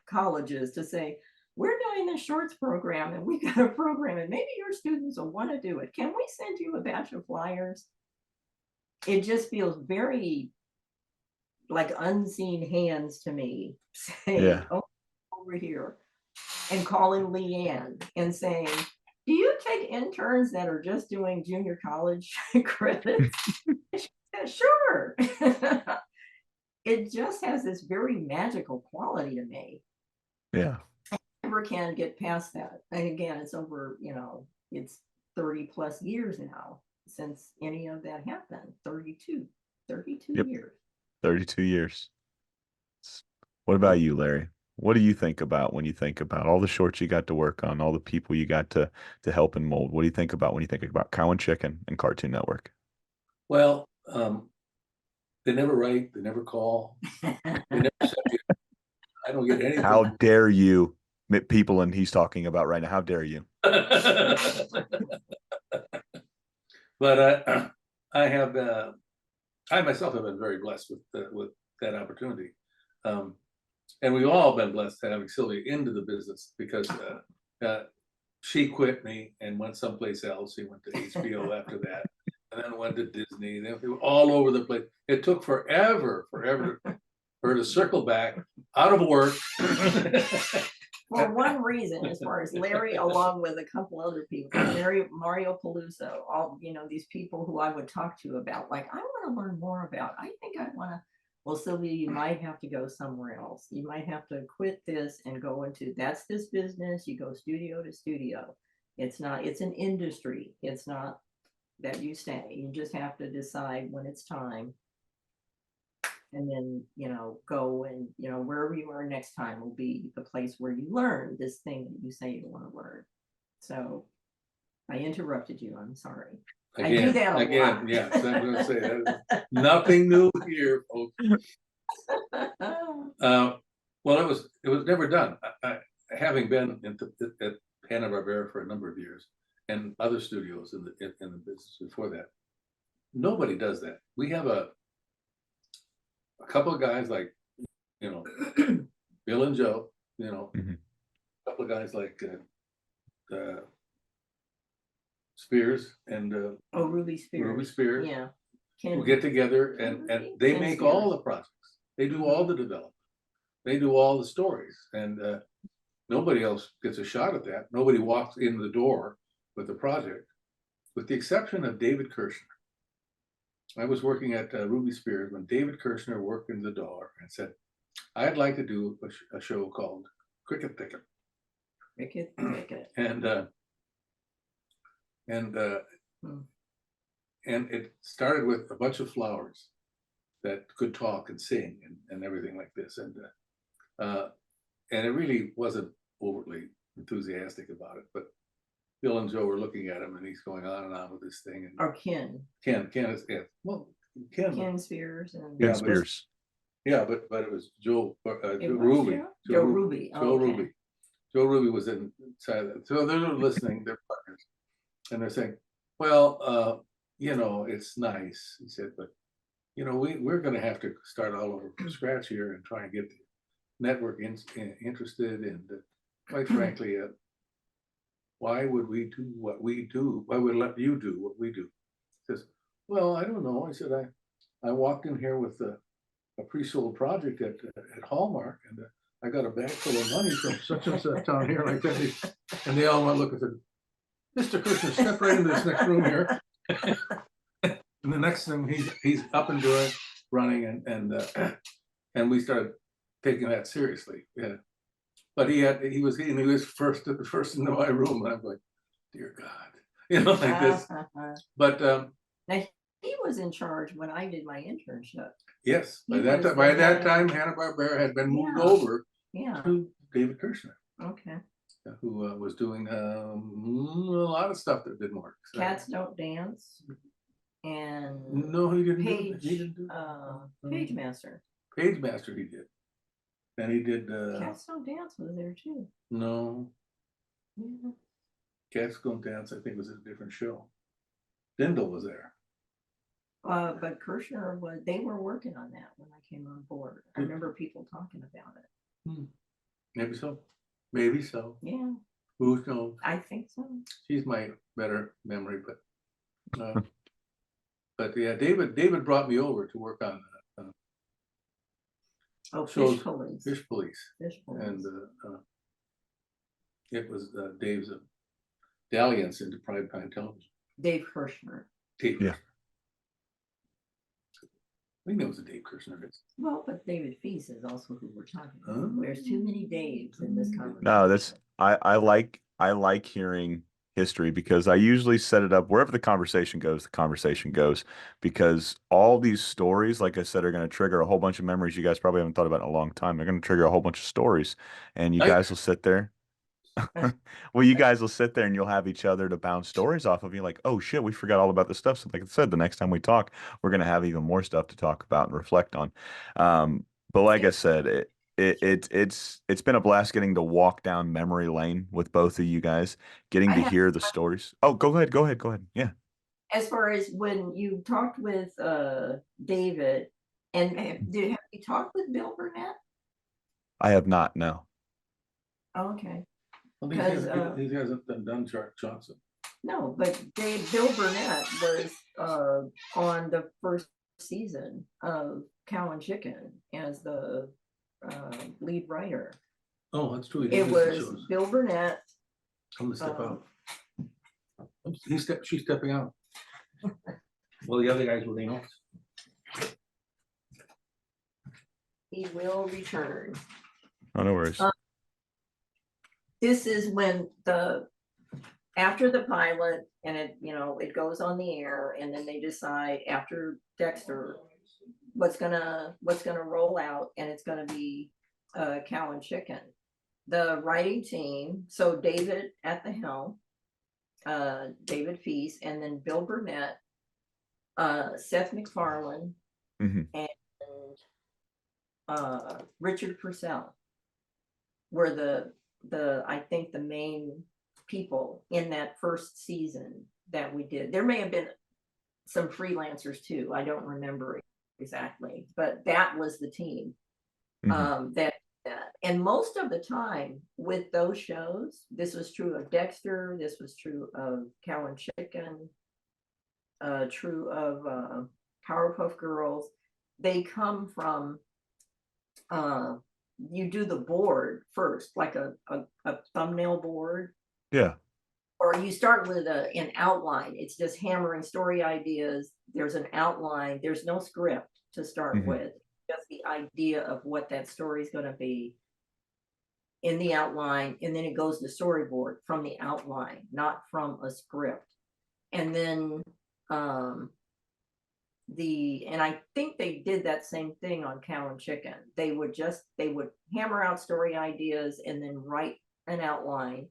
colleges to say, we're doing this shorts program and we got a program and maybe your students will want to do it. Can we send you a batch of flyers? It just feels very like unseen hands to me saying, Yeah. oh, over here, and calling Leanne and saying, do you take interns that are just doing junior college credits? She said, sure. It just has this very magical quality to me. Yeah. Never can get past that. And again, it's over, it's 30 plus years now since any of that happened. 32 Yep. years. 32 years. What about you, Larry? What do you think about when you think about all the shorts you got to work on, all the people you got to help and mold? What do you think about when you think about Cow and Chicken and Cartoon Network? Well, they never write, they never call, they never send me. I don't get anything. How dare you, people, and he's talking about right now? How dare you? But I myself have been very blessed with that opportunity, and we've all been blessed having Sylvia into the business because she quit me and went someplace else. She went to HBO after that, and then went to Disney. They were all over the place. It took forever for her to circle back out of work. For one reason, as far as Larry, along with a couple other people, Mario Peluso, all these people who I would talk to about, like, I want to learn more about. I think I want to. Well, Sylvia, you might have to go somewhere else. You might have to quit this and go into that's this business. You go studio to studio. It's not. It's an industry. It's not that you stay. You just have to decide when it's time. And then, go and, wherever you are next time will be the place where you learn this thing that you say you want to learn. So I interrupted you. I'm sorry. Again, I do that a lot. yeah. So I'm going to say that nothing new here, folks. Well, it was never done. I having been at Hanna-Barbera for a number of years and other studios in the business before that, nobody does that. We have a couple of guys like, Bill and Joe, Mhm. a couple of guys like Spears and Ruby Spears. Yeah. Who get together and they Ken make Spears. all the projects. They do all the development. They do all the stories, and nobody else gets a shot at that. Nobody walks in the door with the project, with the exception of David Kirshner. I was working at Ruby Spears when David Kirshner worked in the door and said, I'd like to do a show called Cricket Thicket. Cricket Thicket. And it started with a bunch of flowers that could talk and sing and everything like this. And it really wasn't overtly enthusiastic about it, but Bill and Joe were looking at him and he's going on and on with this thing. And Or Ken is, yeah, well, Ken Spears and Ken Spears. Yeah, but it was Joe Ruby. Joe Ruby. Joe Ruby was inside of that. So they're listening, they're partners. And they're saying, well, it's nice, he said, but we're gonna have to start all over from scratch here and try and get the network interested, and quite frankly, why would we do what we do? Why would let you do what we do? He says, well, I don't know. I said, I walked in here with a pre-sold project at Hallmark, and I got a bag full of money from such and such down here like that. And they all went look and said, Mr. Kirshner, step right into this next room here. And the next thing he's up and doing, running, and we started taking that seriously. Yeah. But he was first into my room, and I'm like, dear God, like this. But now he was in charge when I did my internship. Yes, by that time, Hanna-Barbera had been moved over to David Kirshner. Okay. Who was doing a lot of stuff that didn't work. So. Cats Don't Dance, and no, he didn't. Page Master. Page Master, he did, and he did. Cats Don't Dance was there too. No. Yeah. Cats Don't Dance, I think, was a different show. Dindal was there. But Kirshner they were working on that when I came on board. I remember people talking about it. Maybe so. Maybe so. Yeah. Who knows? I think so. She's my better memory, but yeah, David brought me over to work on Oh, shows Fish Police. Fish Police. Fish Police. And it was Dave's dalliance into prime time television. Dave Kirshner. Dave. Yeah. I think it was a Dave Kirshner. Well, but David Feiss is also who we're talking about. Oh. There's too many Daves in this conversation. No, that's I like hearing history because I usually set it up wherever the conversation goes, because all these stories, like I said, are going to trigger a whole bunch of memories you guys probably haven't thought about in a long time. They're going to trigger a whole bunch of stories, and you guys will sit there. Well, you guys will sit there and you'll have each other to bounce stories off of. You like, oh shit, we forgot all about this stuff. So like I said, the next time we talk, we're gonna have even more stuff to talk about and reflect on. But like I said, it's been a blast getting to walk down memory lane with both of you guys, getting I to have, hear the stories. Oh, go ahead. Yeah. as far as when you talked with David, and have you talked with Bill Burnett? I have not, no. Oh, okay. Well, these guys have done Jack Johnson. No, but Bill Burnett was on the first season of Cow and Chicken as the lead writer. Oh, that's true. It was Bill Burnett. Come to step out. She's stepping out. Well, the other guys were laying off. He will return. Oh, no worries. This is when after the pilot and it goes on the air, and then they decide after Dexter what's gonna roll out, and it's gonna be Cow and Chicken. The writing team, so David at the helm, David Feiss, and then Bill Burnett, Seth MacFarlane, and Richard Purcell were the I think the main people in that first season that we did. There may have been some freelancers too. I don't remember exactly, but that was the team. That and most of the time with those shows, this was true of Dexter, this was true of Cow and Chicken, true of Powerpuff Girls. They come from you do the board first, like a thumbnail board. Yeah. Or you start with an outline. It's just hammering story ideas. There's an outline. There's no script to start with. Just the idea of what that story is going to be in the outline. And then it goes to storyboard from the outline, not from a script. And then and I think they did that same thing on Cow and Chicken. They would hammer out story ideas and then write an outline,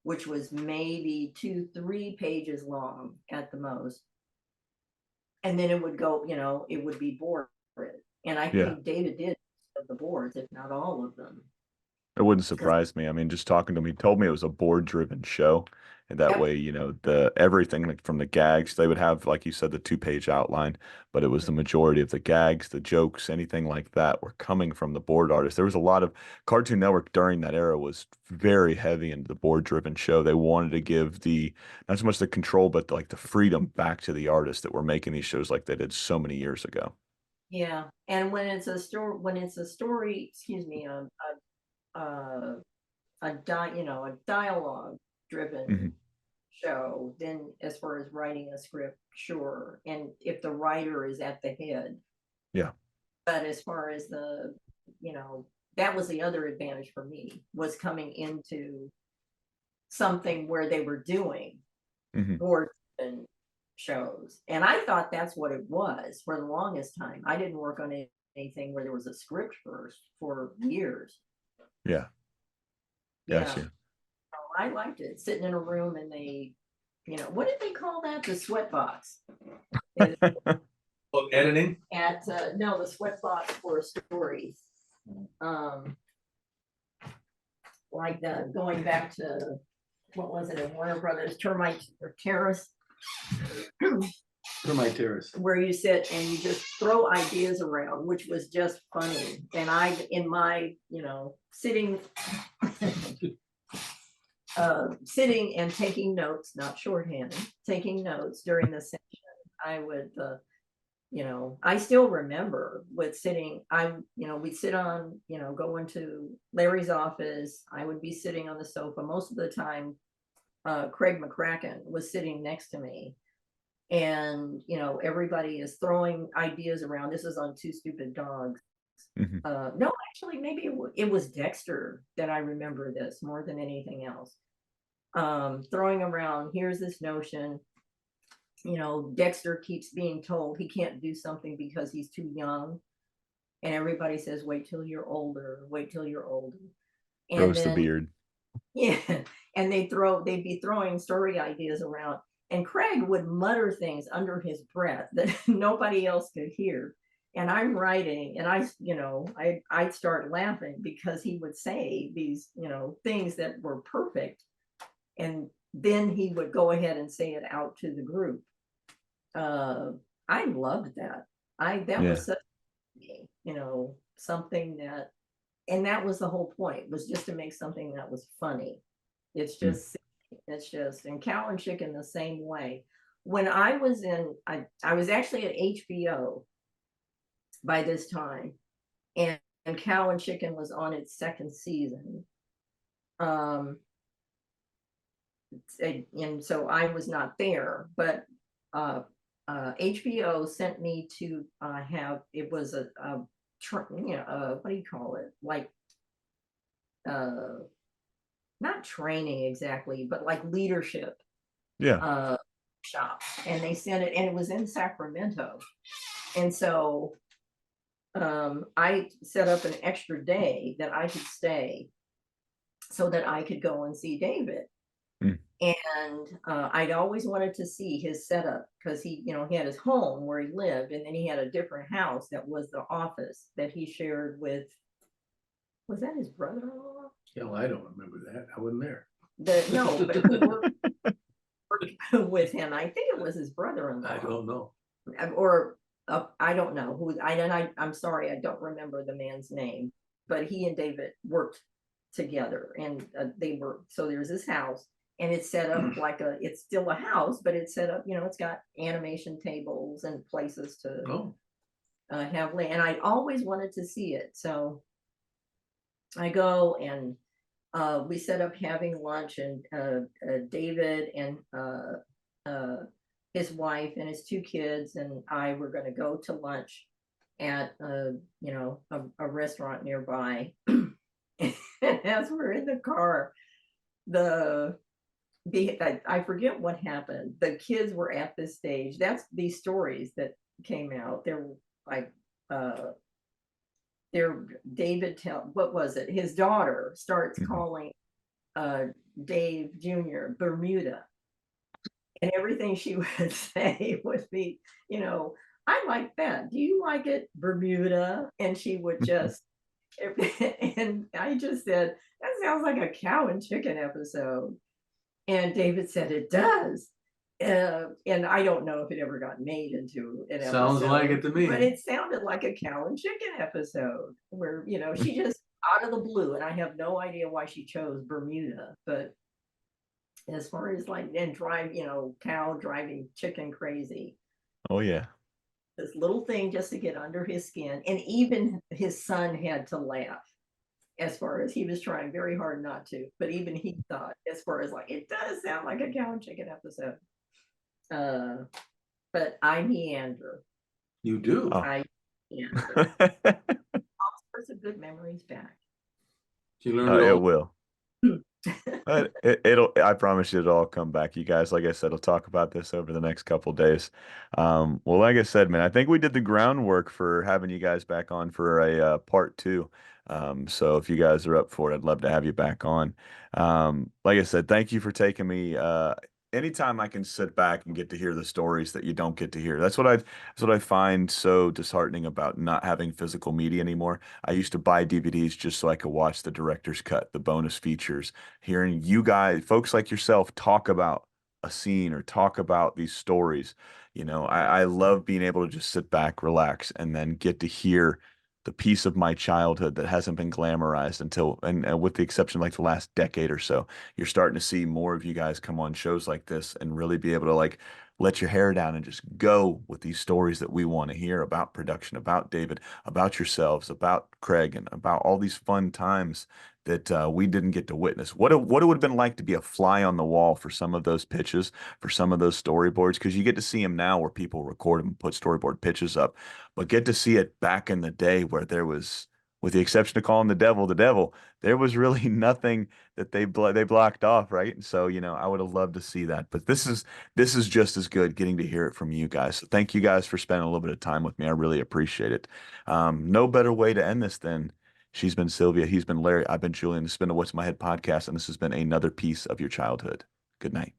which was maybe 2-3 pages long at the most. And then it would go, it would be boarded. And I think David did the boards, if not all of them. It wouldn't surprise me. I mean, just talking to him, he told me it was a board-driven show. And that way, the everything like from the gags, they would have, like you said, the 2-page outline, but it was the majority of the gags, the jokes, anything like that were coming from the board artists. There was a lot of Cartoon Network during that era was very heavy into the board-driven show. They wanted to give not so much the control, but like the freedom back to the artists that were making these shows like they did so many years ago. Yeah. And when it's a story, excuse me, a dialogue driven show, then as far as writing a script, sure. And if the writer is at the head. Yeah. But as far as that was the other advantage for me, was coming into something where they were doing board shows. And I thought that's what it was for the longest time. I didn't work on anything where there was a script first for years. Yeah. Gotcha. Yeah. I liked it, sitting in a room and they, what did they call that? The sweat box. Editing? No, the sweat box for stories. Like going back to, what was it, in Warner Brothers, Termite or Terrace? Termite Terrace. Where you sit and you just throw ideas around, which was just funny. And in my, sitting and taking notes, not shorthand, taking notes during the session, I would I still remember with sitting, we'd sit on, go into Larry's office. I would be sitting on the sofa most of the time. Craig McCracken was sitting next to me, and everybody is throwing ideas around. This is on Two Stupid Dogs. Mhm. No, actually, maybe it was Dexter that I remember this more than anything else. Throwing around, here's this notion. Dexter keeps being told he can't do something because he's too young. And everybody says, wait till you're older, wait till you're older. And Grows the then, beard. yeah, and they'd be throwing story ideas around. And Craig would mutter things under his breath that nobody else could hear. And I'm writing, and I'd start laughing because he would say these, things that were perfect. And then he would go ahead and say it out to the group. I loved that. That Yeah. was such, something that, and that was the whole point, was just to make something that was funny. It's Mm. just, and Cow and Chicken the same way. When I was I was actually at HBO by this time, and Cow and Chicken was on its second season. And so I was not there, but HBO sent me to have, it was what do you call it? Like, not training exactly, but like leadership Yeah. shop. And they sent it, and it was in Sacramento. And so I set up an extra day that I could stay so that I could go and see David. Mm. And I'd always wanted to see his setup, because he had his home where he lived, and then he had a different house that was the office that he shared with, was that his brother-in-law? Yeah, well, I don't remember that. I wasn't there. No, but who worked with him? I think it was his brother-in-law. I don't know. Or I don't know who. I'm sorry, I don't remember the man's name, but he and David worked together, and so there's this house. And it's set up like it's still a house, but it's set up, it's got animation tables and places to have land. And I always wanted to see it. So I go, and we set up having lunch, and David and his wife and his two kids and I were going to go to lunch at a restaurant nearby. As we're in the car, I forget what happened. The kids were at this stage. That's these stories that came out. They're like, David what was it? His daughter starts calling Dave Jr. Bermuda. And everything she would say would be, I like that. Do you like it, Bermuda? And she would just, and I just said, that sounds like a Cow and Chicken episode. And David said, it does. And I don't know if it ever got made into an episode. Sounds like it to me. But it sounded like a Cow and Chicken episode where, she just out of the blue, and I have no idea why she chose Bermuda, but as far as like, and Cow driving Chicken crazy. Oh yeah. This little thing just to get under his skin. And even his son had to laugh, as far as he was trying very hard not to, but even he thought, as far as like, it does sound like a Cow and Chicken episode. But I meander. You do? Oh. I meander. All sorts of good memories back. You learned It will. I promise you it'll all come back. You guys, like I said, I'll talk about this over the next couple days. Well, like I said, man, I think we did the groundwork for having you guys back on for a part two. So if you guys are up for it, I'd love to have you back on. Like I said, thank you for taking me. Anytime I can sit back and get to hear the stories that you don't get to hear. That's what I find so disheartening about not having physical media anymore. I used to buy DVDs just so I could watch the director's cut, the bonus features, hearing you guys, folks like yourself, talk about a scene or talk about these stories. I love being able to just sit back, relax, and then get to hear the piece of my childhood that hasn't been glamorized until, and with the exception of like the last decade or so, you're starting to see more of you guys come on shows like this and really be able to like let your hair down and just go with these stories that we want to hear about production, about David, about yourselves, about Craig, and about all these fun times that we didn't get to witness. What it would have been like to be a fly on the wall for some of those pitches, for some of those storyboards, because you get to see them now where people record them and put storyboard pitches up, but get to see it back in the day where there was, with the exception of calling the devil, there was really nothing that they blocked off, right? And so, I would have loved to see that. But this is just as good getting to hear it from you guys. So thank you guys for spending a little bit of time with me. I really appreciate it. No better way to end this than she's been Sylvia, he's been Larry, I've been Julian. This has been the What's in My Head podcast, and this has been another piece of your childhood. Good night.